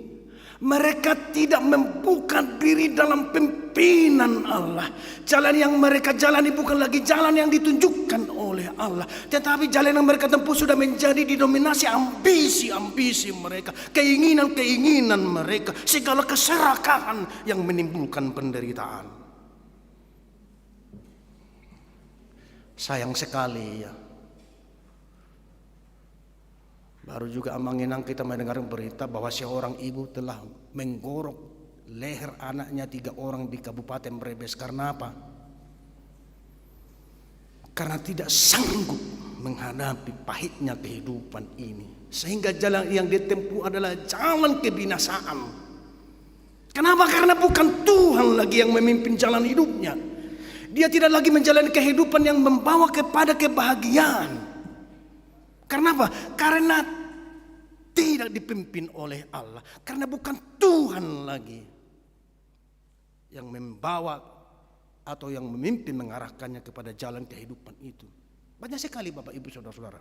mereka tidak membuka diri dalam pimpinan Allah. Jalan yang mereka jalani bukan lagi jalan yang ditunjukkan oleh Allah, tetapi jalan yang mereka tempuh sudah menjadi didominasi ambisi-ambisi mereka, keinginan-keinginan mereka, segala keserakahan yang menimbulkan penderitaan. Sayang sekali ya, baru juga mengenang kita mendengar berita bahwa seorang ibu telah menggorok leher anaknya 3 orang di Kabupaten Brebes. Karena apa? Karena tidak sanggup menghadapi pahitnya kehidupan ini, sehingga jalan yang ditempuh adalah jalan kebinasaan. Kenapa? Karena bukan Tuhan lagi yang memimpin jalan hidupnya. Dia tidak lagi menjalani kehidupan yang membawa kepada kebahagiaan. Karena apa? Karena tidak dipimpin oleh Allah. Karena bukan Tuhan lagi yang membawa atau yang memimpin, mengarahkannya kepada jalan kehidupan itu. Banyak sekali Bapak Ibu Saudara-saudara,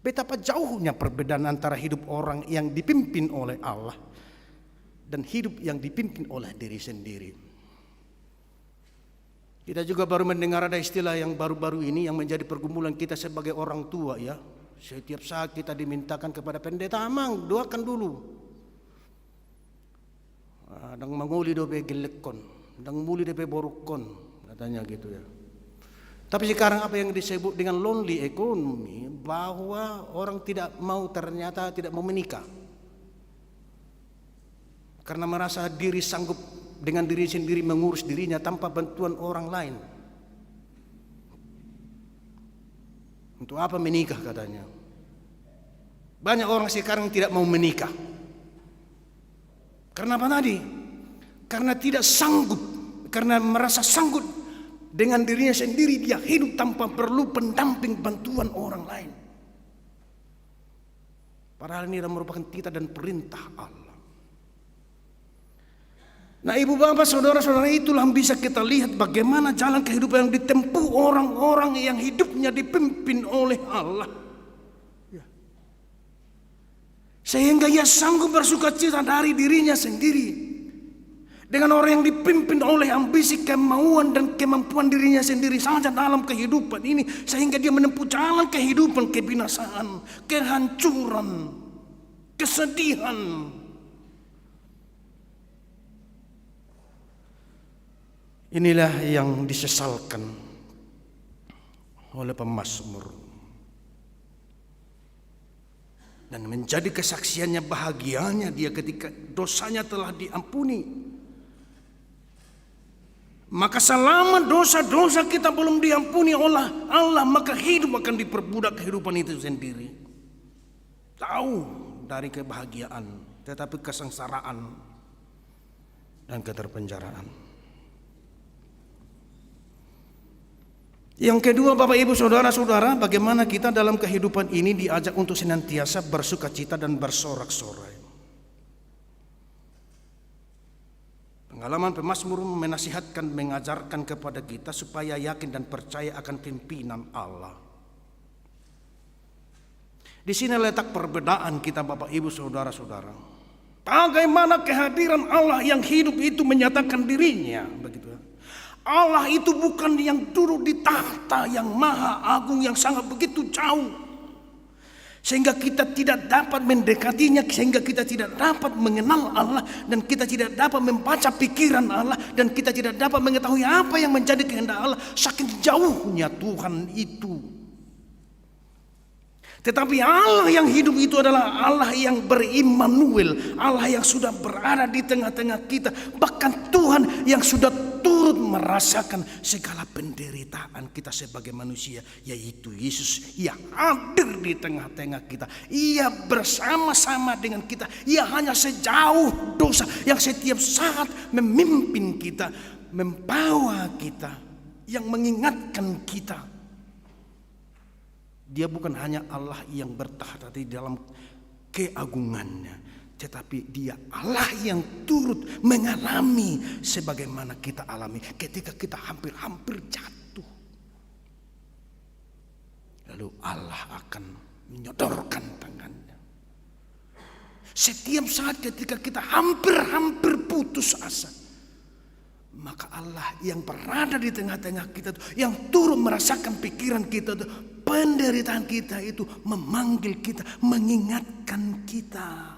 betapa jauhnya perbedaan antara hidup orang yang dipimpin oleh Allah dan hidup yang dipimpin oleh diri sendiri. Kita juga baru mendengar ada istilah yang baru-baru ini yang menjadi pergumulan kita sebagai orang tua ya. Setiap saat kita dimintakan kepada pendeta, "Amang, doakan dulu. Dang manguli do be gelekon, dang muli do be borukon," katanya gitu ya. Tapi sekarang apa yang disebut dengan lonely economy, bahwa orang ternyata tidak mau menikah karena merasa diri sanggup dengan diri sendiri mengurus dirinya tanpa bantuan orang lain. Untuk apa menikah katanya? Banyak orang sekarang tidak mau menikah. Karena apa tadi? Karena tidak sanggup, karena merasa sanggup dengan dirinya sendiri, dia hidup tanpa perlu pendamping bantuan orang lain. Padahal ini adalah merupakan titah dan perintah Allah. Nah, ibu bapak saudara-saudara, itulah yang bisa kita lihat bagaimana jalan kehidupan yang ditempuh orang-orang yang hidupnya dipimpin oleh Allah. Sehingga ia sanggup bersukacita dari dirinya sendiri. Dengan orang yang dipimpin oleh ambisi, kemauan dan kemampuan dirinya sendiri saja dalam kehidupan ini, sehingga dia menempuh jalan kehidupan kebinasaan, kehancuran, kesedihan. Inilah yang disesalkan oleh pemazmur. Dan menjadi kesaksiannya, bahagianya dia ketika dosanya telah diampuni. Maka selama dosa-dosa kita belum diampuni oleh Allah, maka hidup akan diperbudak kehidupan itu sendiri. Jauh dari kebahagiaan, tetapi kesengsaraan dan keterpenjaraan. Yang kedua Bapak Ibu Saudara-saudara, bagaimana kita dalam kehidupan ini diajak untuk senantiasa bersukacita dan bersorak-sorai. Pengalaman pemazmur menasihatkan, mengajarkan kepada kita supaya yakin dan percaya akan pimpinan Allah. Di sini letak perbedaan kita Bapak Ibu Saudara-saudara. Bagaimana kehadiran Allah yang hidup itu menyatakan dirinya, begitu ya. Allah itu bukan yang duduk di tahta yang maha agung, yang sangat begitu jauh, sehingga kita tidak dapat mendekatinya, sehingga kita tidak dapat mengenal Allah, dan kita tidak dapat membaca pikiran Allah, dan kita tidak dapat mengetahui apa yang menjadi kehendak Allah. Saking jauhnya Tuhan itu. Tetapi Allah yang hidup itu adalah Allah yang berimmanuel, Allah yang sudah berada di tengah-tengah kita. Bahkan Tuhan yang sudah turut merasakan segala penderitaan kita sebagai manusia, yaitu Yesus. Ia hadir di tengah-tengah kita, Ia bersama-sama dengan kita. Ia hanya sejauh dosa yang setiap saat memimpin kita, membawa kita, yang mengingatkan kita. Dia bukan hanya Allah yang bertahta di dalam keagungannya, tetapi dia Allah yang turut mengalami sebagaimana kita alami ketika kita hampir-hampir jatuh. Lalu Allah akan menyodorkan tangannya. Setiap saat ketika kita hampir-hampir putus asa, maka Allah yang berada di tengah-tengah kita, yang turut merasakan pikiran kita, penderitaan kita itu, memanggil kita, mengingatkan kita.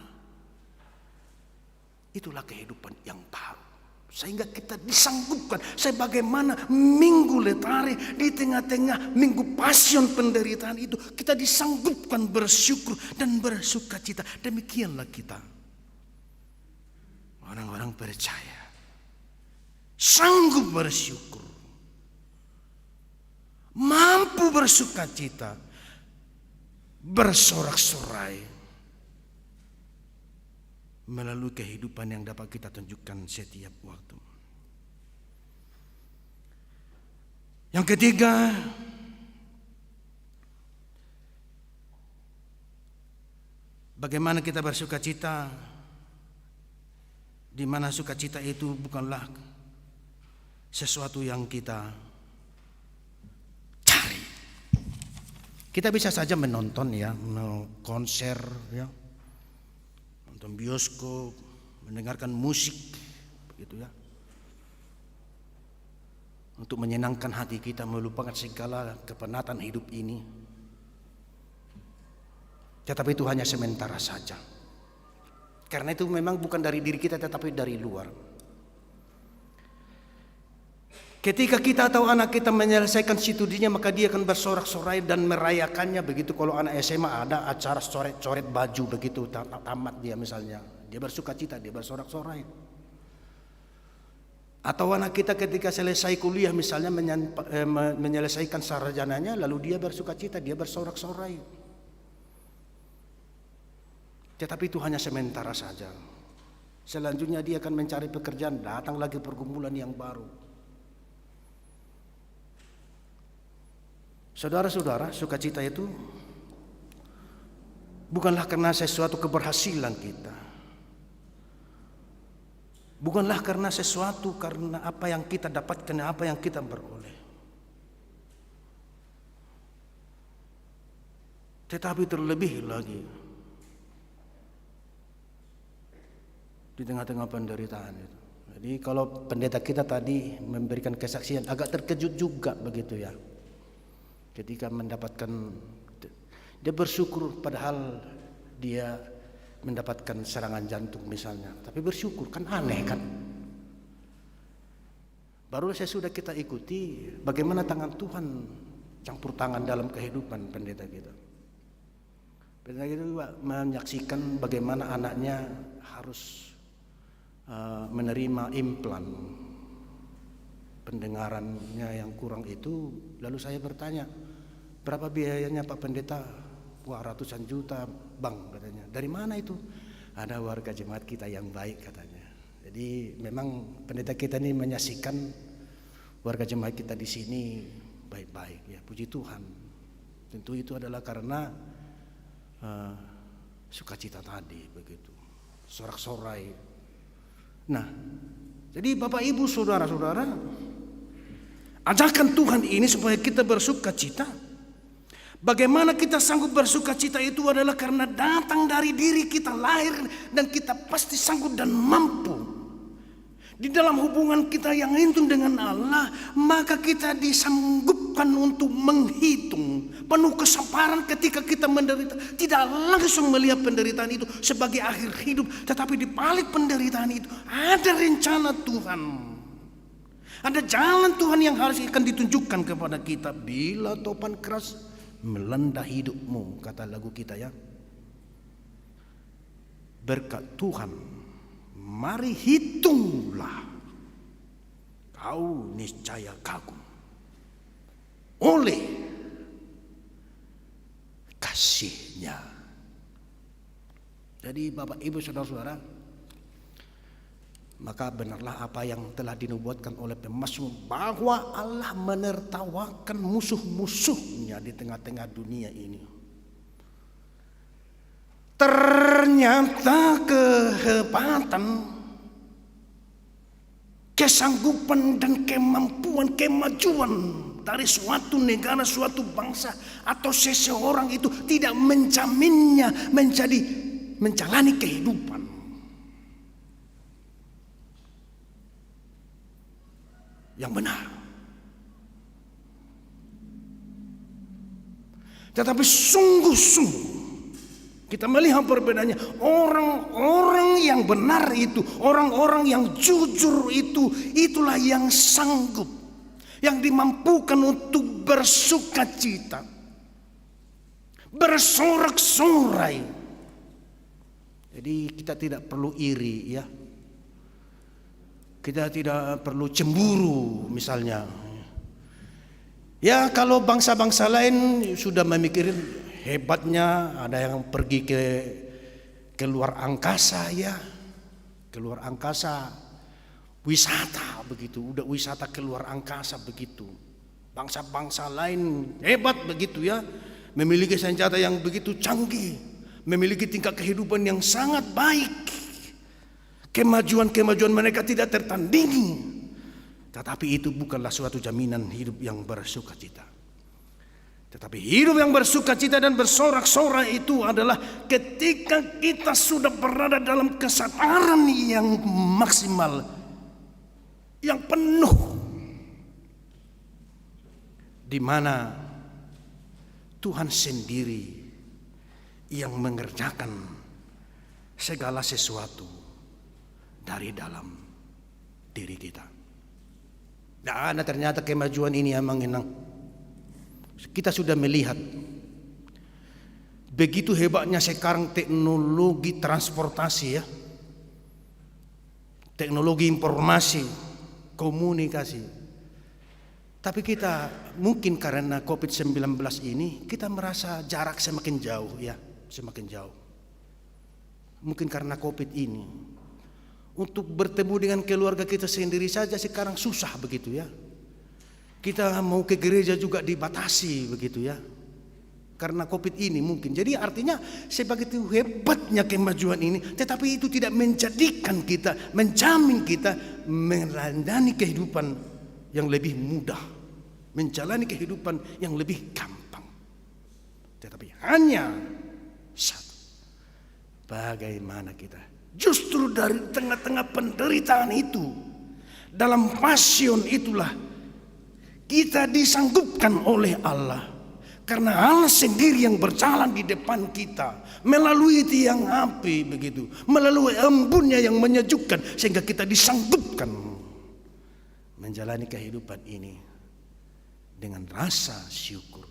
Itulah kehidupan yang baru. Sehingga kita disanggupkan sebagaimana minggu letare di tengah-tengah minggu pasion penderitaan itu, kita disanggupkan bersyukur dan bersukacita. Demikianlah kita Orang-orang percaya sanggup bersyukur, mampu bersukacita, bersorak-sorai melalui kehidupan yang dapat kita tunjukkan setiap waktu. Yang ketiga, bagaimana kita bersukacita, di mana sukacita itu bukanlah sesuatu yang kita cari. Kita bisa saja menonton ya, konser ya, nonton bioskop, mendengarkan musik begitu ya. Untuk menyenangkan hati kita, melupakan segala kepenatan hidup ini. Tetapi itu hanya sementara saja. Karena itu memang bukan dari diri kita tetapi dari luar. Ketika kita atau anak kita menyelesaikan studinya, maka dia akan bersorak-sorai dan merayakannya. Begitu kalau anak SMA ada acara coret-coret baju begitu tamat dia misalnya, dia bersukacita, dia bersorak-sorai. Atau anak kita ketika selesai kuliah misalnya menyelesaikan sarjananya, lalu dia bersukacita, dia bersorak-sorai. Tetapi itu hanya sementara saja. Selanjutnya dia akan mencari pekerjaan, datang lagi pergumulan yang baru. Saudara-saudara, sukacita itu bukanlah karena sesuatu keberhasilan kita. Bukanlah karena sesuatu, karena apa yang kita dapatkan, apa yang kita beroleh. Tetapi terlebih lagi di tengah-tengah penderitaan itu. Jadi kalau pendeta kita tadi memberikan kesaksian, agak terkejut juga begitu ya. Ketika mendapatkan, dia bersyukur padahal dia mendapatkan serangan jantung misalnya. Tapi bersyukur, kan aneh kan. Baru sesudah kita ikuti bagaimana tangan Tuhan campur tangan dalam kehidupan pendeta kita. Pendeta kita juga menyaksikan bagaimana anaknya harus menerima implan pendengarannya yang kurang itu. Lalu saya bertanya, berapa biayanya Pak Pendeta? Wah, ratusan juta bang katanya. Dari mana itu? Ada warga jemaat kita yang baik katanya. Jadi memang pendeta kita ini menyaksikan warga jemaat kita di sini baik-baik ya, puji Tuhan. Tentu itu adalah karena sukacita tadi begitu, sorak-sorai. Nah, jadi Bapak Ibu saudara-saudara, ajarkan Tuhan ini supaya kita bersukacita. Bagaimana kita sanggup bersukacita itu adalah karena datang dari diri kita, lahir, dan kita pasti sanggup dan mampu. Di dalam hubungan kita yang intim dengan Allah, maka kita disanggupkan untuk menghitung penuh kesabaran ketika kita menderita. Tidak langsung melihat penderitaan itu sebagai akhir hidup, tetapi di balik penderitaan itu ada rencana Tuhan. Ada jalan Tuhan yang harus akan ditunjukkan kepada kita. Bila topan keras melanda hidupmu, kata lagu kita ya, berkat Tuhan mari hitunglah, kau niscaya kagum oleh kasih-Nya. Jadi Bapak Ibu saudara-saudara, maka benarlah apa yang telah dinubuatkan oleh pemazmur, bahwa Allah menertawakan musuh-musuhnya di tengah-tengah dunia ini. Ternyata kehebatan, kesanggupan dan kemampuan, kemajuan dari suatu negara, suatu bangsa atau seseorang itu tidak menjaminnya menjalani kehidupan. Yang benar. Tetapi sungguh-sungguh kita melihat perbedaannya. Orang-orang yang benar itu, orang-orang yang jujur itu, itulah yang sanggup, yang dimampukan untuk bersukacita, bersorak-sorai. Jadi kita tidak perlu iri ya. Kita tidak perlu cemburu misalnya. Ya kalau bangsa-bangsa lain sudah memikirin hebatnya, ada yang pergi ke luar angkasa ya. Keluar angkasa, wisata begitu, udah wisata keluar angkasa begitu. Bangsa-bangsa lain hebat begitu ya, memiliki senjata yang begitu canggih, memiliki tingkat kehidupan yang sangat baik. Kemajuan-kemajuan mereka tidak tertandingi. Tetapi itu bukanlah suatu jaminan hidup yang bersukacita. Tetapi hidup yang bersukacita dan bersorak-sorai itu adalah ketika kita sudah berada dalam kesadaran yang maksimal, yang penuh, di mana Tuhan sendiri yang mengerjakan segala sesuatu dari dalam diri kita. Dan ternyata kemajuan ini emang enak. Kita sudah melihat begitu hebatnya sekarang teknologi transportasi ya, teknologi informasi, komunikasi. Tapi kita mungkin karena COVID-19 ini kita merasa jarak semakin jauh ya, semakin jauh. Mungkin karena COVID ini. Untuk bertemu dengan keluarga kita sendiri saja sekarang susah begitu ya. Kita mau ke gereja juga dibatasi begitu ya. Karena COVID ini mungkin. Jadi artinya sebegitu hebatnya kemajuan ini, tetapi itu tidak menjadikan kita, menjamin kita menjalani kehidupan yang lebih mudah, menjalani kehidupan yang lebih gampang. Tetapi hanya satu, bagaimana kita justru dari tengah-tengah penderitaan itu, dalam pasion itulah kita disanggupkan oleh Allah. Karena Allah sendiri yang berjalan di depan kita, melalui tiang api begitu, melalui embunnya yang menyejukkan, sehingga kita disanggupkan menjalani kehidupan ini dengan rasa syukur,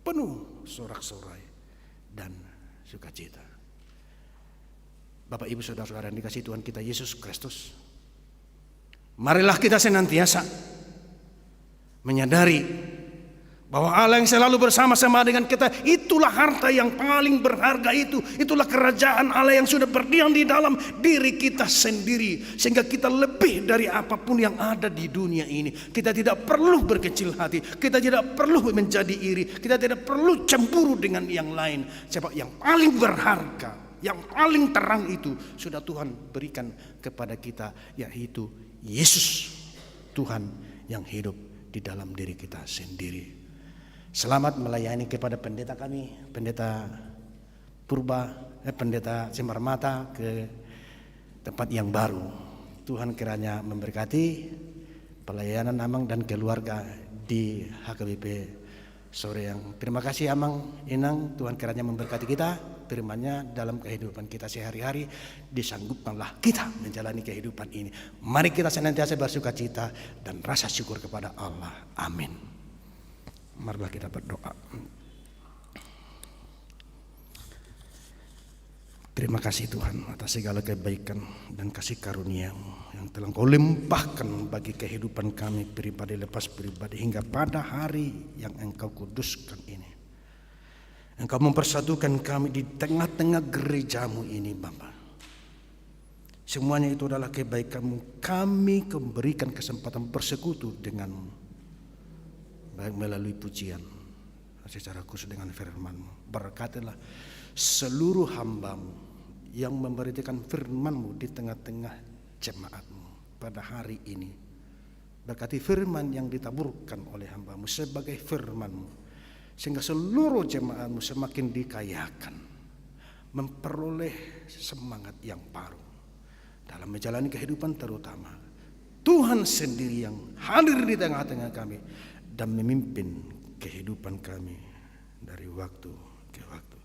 penuh sorak-sorai dan sukacita. Bapak Ibu Saudara-saudara yang dikasihi Tuhan kita Yesus Kristus, marilah kita senantiasa menyadari bahwa Allah yang selalu bersama-sama dengan kita, itulah harta yang paling berharga itu. Itulah kerajaan Allah yang sudah berdiam di dalam diri kita sendiri, sehingga kita lebih dari apapun yang ada di dunia ini. Kita tidak perlu berkecil hati, kita tidak perlu menjadi iri, kita tidak perlu cemburu dengan yang lain. Sebab yang paling berharga, yang paling terang itu sudah Tuhan berikan kepada kita, yaitu Yesus, Tuhan yang hidup di dalam diri kita sendiri. Selamat melayani kepada pendeta kami, pendeta pendeta Cimarmata ke tempat yang baru. Tuhan kiranya memberkati pelayanan Amang dan keluarga di HKBP sore yang. Terima kasih Amang, Inang, Tuhan kiranya memberkati kita, firman-Nya dalam kehidupan kita sehari-hari, disanggupkanlah kita menjalani kehidupan ini. Mari kita senantiasa bersukacita dan rasa syukur kepada Allah. Amin. Marilah kita berdoa. Terima kasih Tuhan atas segala kebaikan dan kasih karunia-Mu yang telah Kau limpahkan bagi kehidupan kami pribadi lepas pribadi hingga pada hari yang Engkau kuduskan ini. Engkau mempersatukan kami di tengah-tengah gereja-Mu ini Bapa. Semuanya itu adalah kebaikan-Mu. Kami memberikan kesempatan bersekutu dengan-Mu, baik melalui pujian, secara khusus dengan firman-Mu. Berkatilah seluruh hamba-Mu yang memberitakan firman-Mu di tengah-tengah jemaat-Mu pada hari ini. Berkati firman yang ditaburkan oleh hamba-Mu sebagai firman-Mu, sehingga seluruh jemaat-Mu semakin dikayakan, memperoleh semangat yang baru dalam menjalani kehidupan, terutama Tuhan sendiri yang hadir di tengah-tengah kami dan memimpin kehidupan kami dari waktu ke waktu.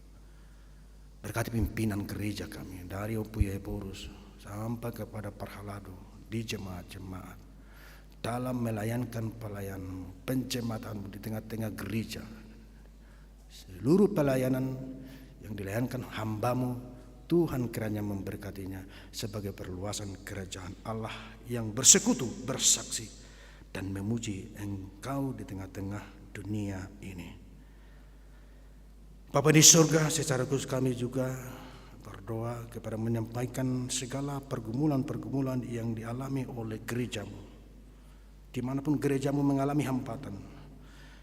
Berkati pimpinan gereja kami dari Opuyai Porus sampai kepada Parhalado di jemaat-jemaat dalam melayankan pelayanan penjematan di tengah-tengah gereja. Seluruh pelayanan yang dilayankan hamba-Mu Tuhan kiranya memberkatinya sebagai perluasan kerajaan Allah yang bersekutu, bersaksi, dan memuji Engkau di tengah-tengah dunia ini. Bapa di surga, secara khusus kami juga berdoa kepada menyampaikan segala pergumulan-pergumulan yang dialami oleh gerejamu. Dimanapun gerejamu mengalami hambatan,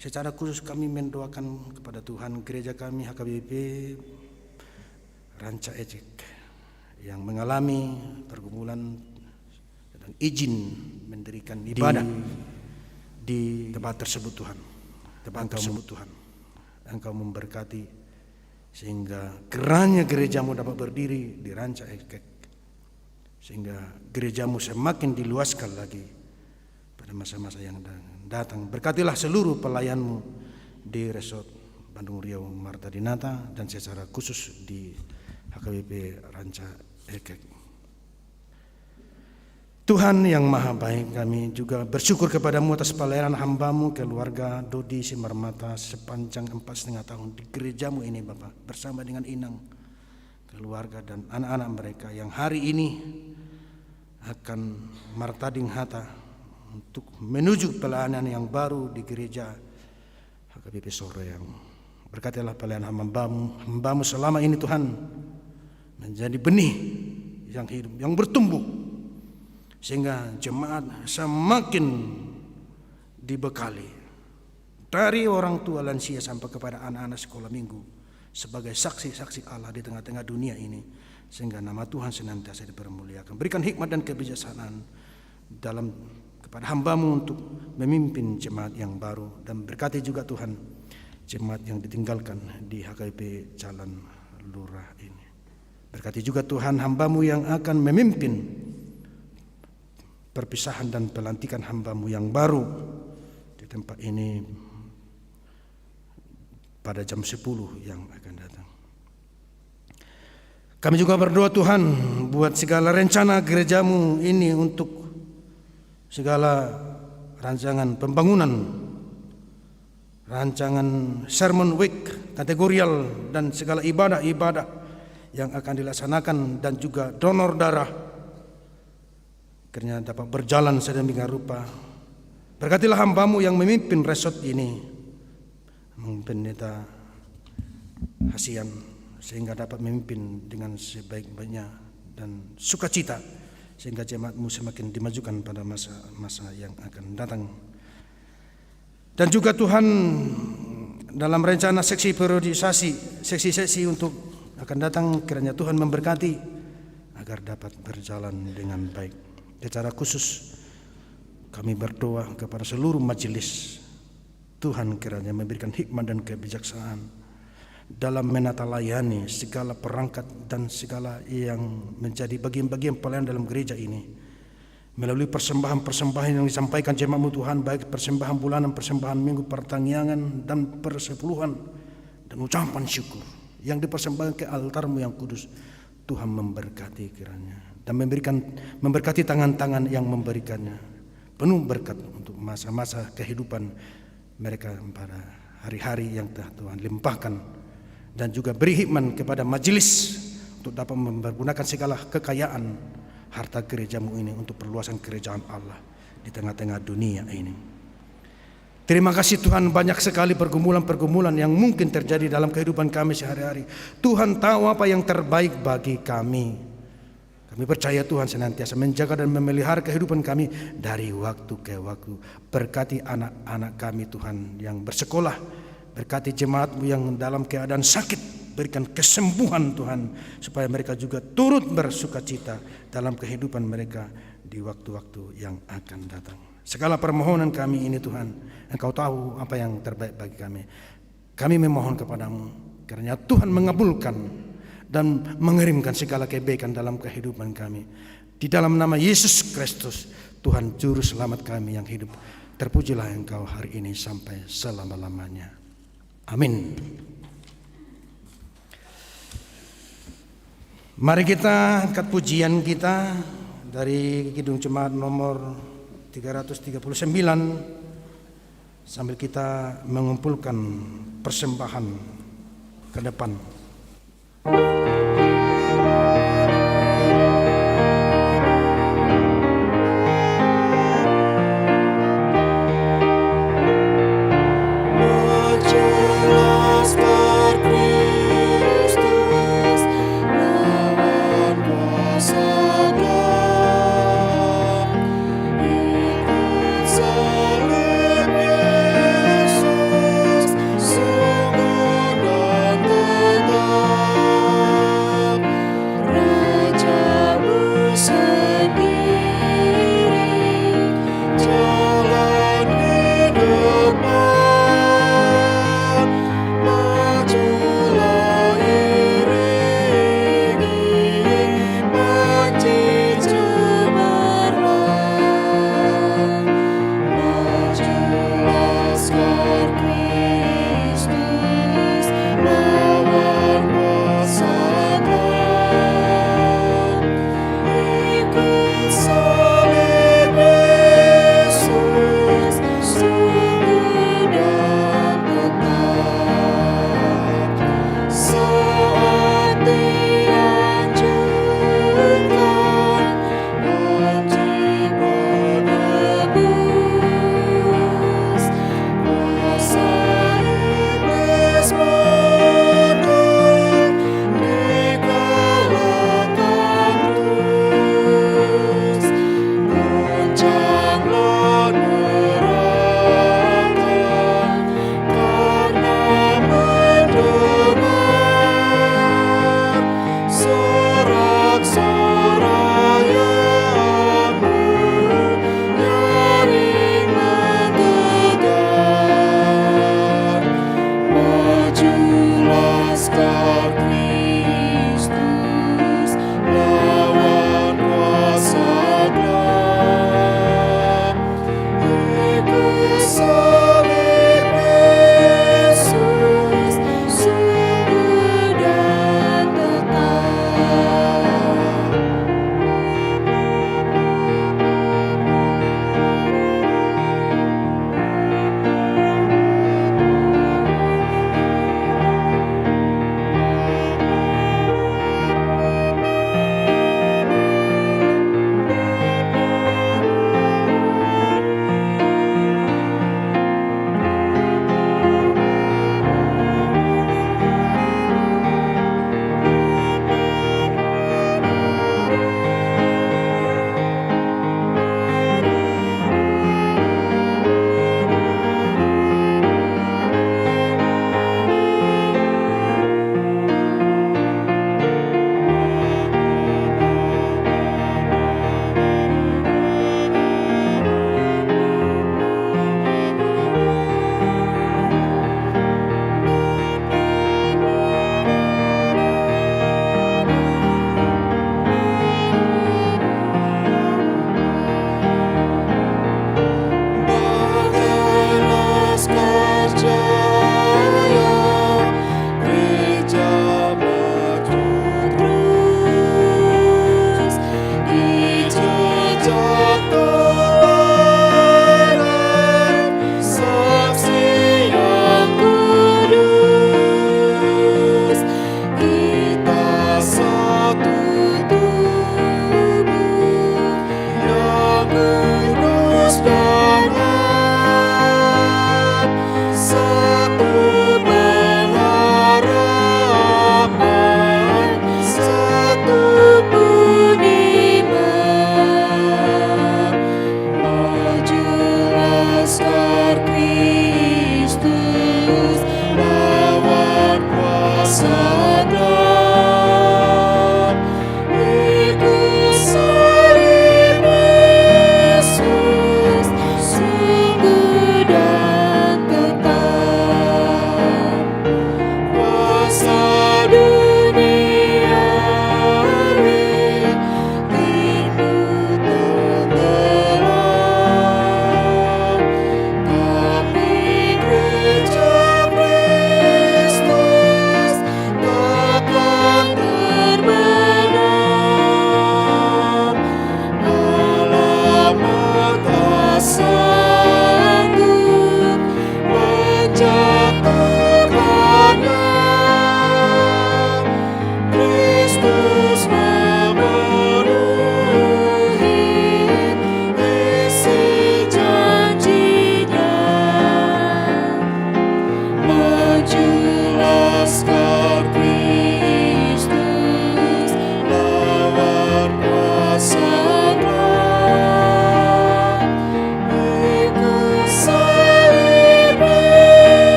secara khusus kami mendoakan kepada Tuhan gereja kami HKBP Ranca Ekek yang mengalami pergumulan dan izin mendirikan ibadah di tempat tersebut Tuhan. Engkau memberkati sehingga kiranya gerejamu dapat berdiri di Ranca Ekek, sehingga gerejamu semakin diluaskan lagi pada masa-masa yang datang. Berkatilah seluruh pelayanmu di Resort Bandung Riau Marta Dinata dan secara khusus di HKBP Ranca Ekek. Tuhan yang maha baik, kami juga bersyukur kepadamu atas pelayanan hambamu, keluarga Dodi Simarmata sepanjang 4,5 tahun di gerejamu ini Bapak, bersama dengan Inang, keluarga dan anak-anak mereka yang hari ini akan martading hata untuk menuju pelayanan yang baru di gereja HKBP Soreang. Berkatilah pelayanan hambamu selama ini Tuhan, menjadi benih yang hidup, yang bertumbuh, sehingga jemaat semakin dibekali dari orang tua lansia sampai kepada anak-anak sekolah minggu sebagai saksi-saksi Allah di tengah-tengah dunia ini, sehingga nama Tuhan senantiasa dipermuliakan. Berikan hikmat dan kebijaksanaan dalam kepada hambamu untuk memimpin jemaat yang baru, dan berkati juga Tuhan jemaat yang ditinggalkan di HKBP Jalan Lurah ini. Berkati juga Tuhan hambamu yang akan memimpin perpisahan dan pelantikan hambamu yang baru di tempat ini pada jam 10 yang akan datang. Kami juga berdoa Tuhan buat segala rencana gerejamu ini, untuk segala rancangan pembangunan, rancangan sermon week, kategorial, dan segala ibadah-ibadah yang akan dilaksanakan, dan juga donor darah, kiranya dapat berjalan sedemikian rupa. Berkatilah hambamu yang memimpin resort ini, Pendeta Hasian, sehingga dapat memimpin dengan sebaik-baiknya dan sukacita, sehingga jemaatmu semakin dimajukan pada masa-masa yang akan datang. Dan juga Tuhan, dalam rencana seksi periodisasi, seksi-seksi untuk akan datang, kiranya Tuhan memberkati agar dapat berjalan dengan baik. Secara khusus kami berdoa kepada seluruh majelis, Tuhan kiranya memberikan hikmat dan kebijaksanaan dalam menata layani segala perangkat dan segala yang menjadi bagian-bagian pelayanan dalam gereja ini, melalui persembahan-persembahan yang disampaikan jemaatmu Tuhan, baik persembahan bulanan, persembahan minggu, pertanggihan, dan persepuluhan, dan ucapan syukur yang dipersembahkan ke altarmu yang kudus. Tuhan memberkati kiranya, dan memberkati tangan-tangan yang memberikannya, penuh berkat untuk masa-masa kehidupan mereka pada hari-hari yang telah Tuhan limpahkan. Dan juga beri hikmat kepada majelis untuk dapat mempergunakan segala kekayaan harta gerejamu ini untuk perluasan kerajaan Allah di tengah-tengah dunia ini. Terima kasih Tuhan, banyak sekali pergumulan-pergumulan yang mungkin terjadi dalam kehidupan kami sehari-hari. Tuhan tahu apa yang terbaik bagi kami. Kami percaya Tuhan senantiasa menjaga dan memelihara kehidupan kami dari waktu ke waktu. Berkati anak-anak kami Tuhan yang bersekolah, berkati jemaatmu yang dalam keadaan sakit, berikan kesembuhan Tuhan, supaya mereka juga turut bersukacita dalam kehidupan mereka di waktu-waktu yang akan datang. Segala permohonan kami ini Tuhan, Engkau tahu apa yang terbaik bagi kami. Kami memohon kepadamu, kiranya Tuhan mengabulkan dan mengirimkan segala kebaikan dalam kehidupan kami. Di dalam nama Yesus Kristus, Tuhan Juru Selamat kami yang hidup, terpujilah Engkau hari ini sampai selama-lamanya. Amin. Mari kita angkat pujian kita dari Kidung Jemaat nomor 339 sambil kita mengumpulkan persembahan ke depan. sadar, ikut salib Yesus, sungguh dan tetap. Rajamu sendiri, jalan di depan, majulah iringi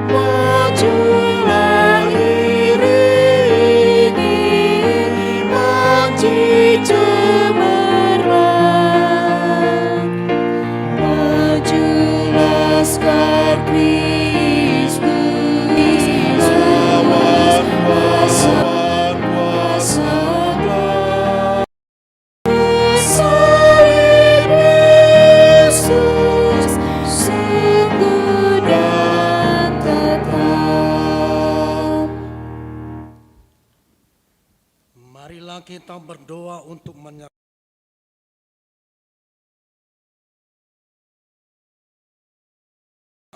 majulah iringi panji cemerlang, majulah Laskar Kristus, lawan kuasa salib Yesus sungguh dan tetap. Marilah kita berdoa untuk menyerahkan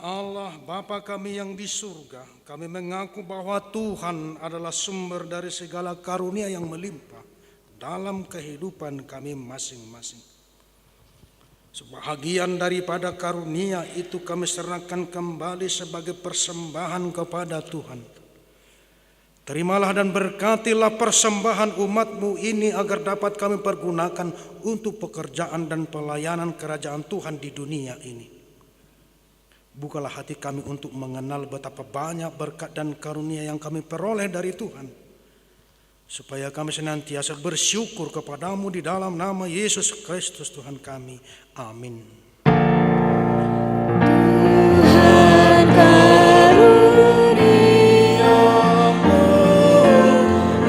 Allah Bapa kami yang di surga. Kami mengaku bahwa Tuhan adalah sumber dari segala karunia yang melimpah dalam kehidupan kami masing-masing. Sebahagian daripada karunia itu kami serahkan kembali sebagai persembahan kepada Tuhan. Terimalah dan berkatilah persembahan umat-Mu ini agar dapat kami pergunakan untuk pekerjaan dan pelayanan kerajaan Tuhan di dunia ini. Bukalah hati kami untuk mengenal betapa banyak berkat dan karunia yang kami peroleh dari Tuhan, supaya kami senantiasa bersyukur kepadamu di dalam nama Yesus Kristus Tuhan kami. Amin. Tuhan karuniamu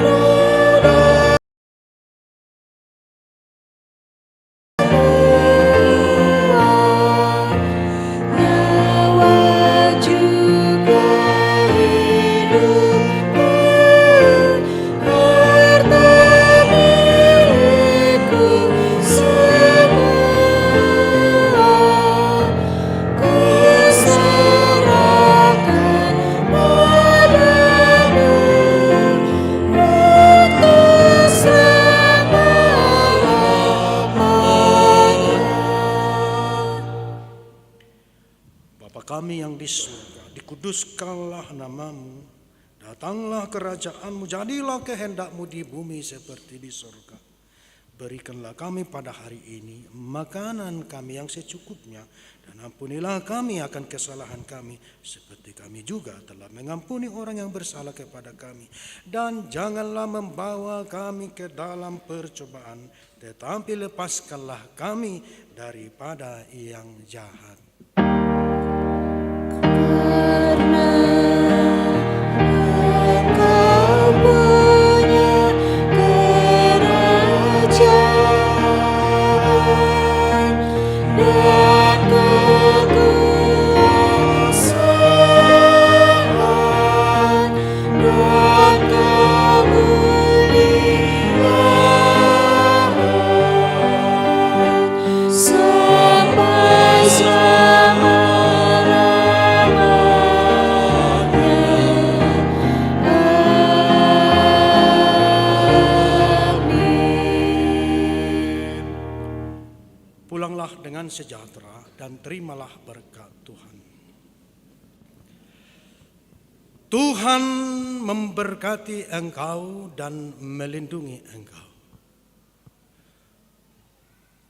roda nyawa juga hidupku, harta milikku semua, ku serahkan padamu untuk selama-lamanya. Bapa kami yang di surga, dikuduskanlah namamu, datanglah kerajaanmu, jadilah kehendakmu di bumi seperti di surga. Berikanlah kami pada hari ini makanan kami yang secukupnya, dan ampunilah kami akan kesalahan kami, seperti kami juga telah mengampuni orang yang bersalah kepada kami. Dan janganlah membawa kami ke dalam percobaan, tetapi lepaskanlah kami daripada yang jahat. Karena Engkau punya kerajaan dan kekuasaan dan kemuliaan sampai Pulanglah dengan sejahtera dan terimalah berkat Tuhan. Tuhan memberkati engkau dan melindungi engkau.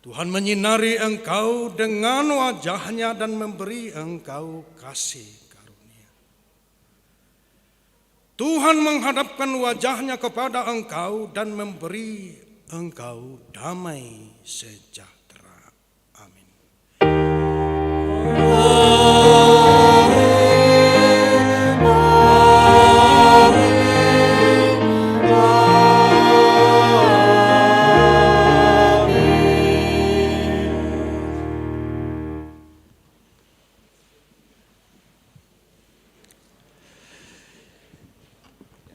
Tuhan menyinari engkau dengan wajahnya dan memberi engkau kasih karunia. Tuhan menghadapkan wajahnya kepada engkau dan memberi engkau damai sejahtera. Amin.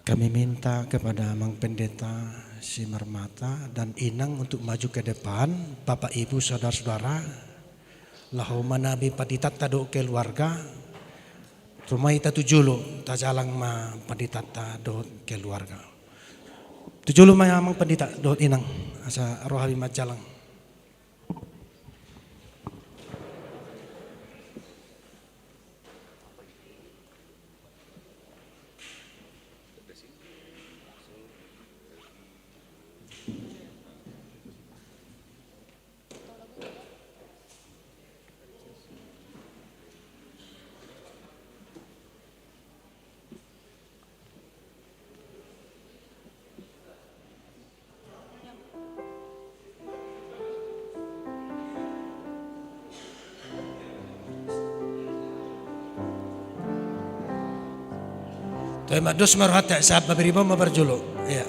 Kami minta kepada Mang Pendeta Simarmata dan Inang untuk maju ke depan. Bapak Ibu saudara-saudara, lahoma nabi paditata do keluarga, rumah ita tujulu tajalang ma paditata do keluarga. Tujulu ma Mang Pendeta do Inang asa rohabi majalang. Tuh mak dus marhat tak sab beribu ma berjuluk. Ya,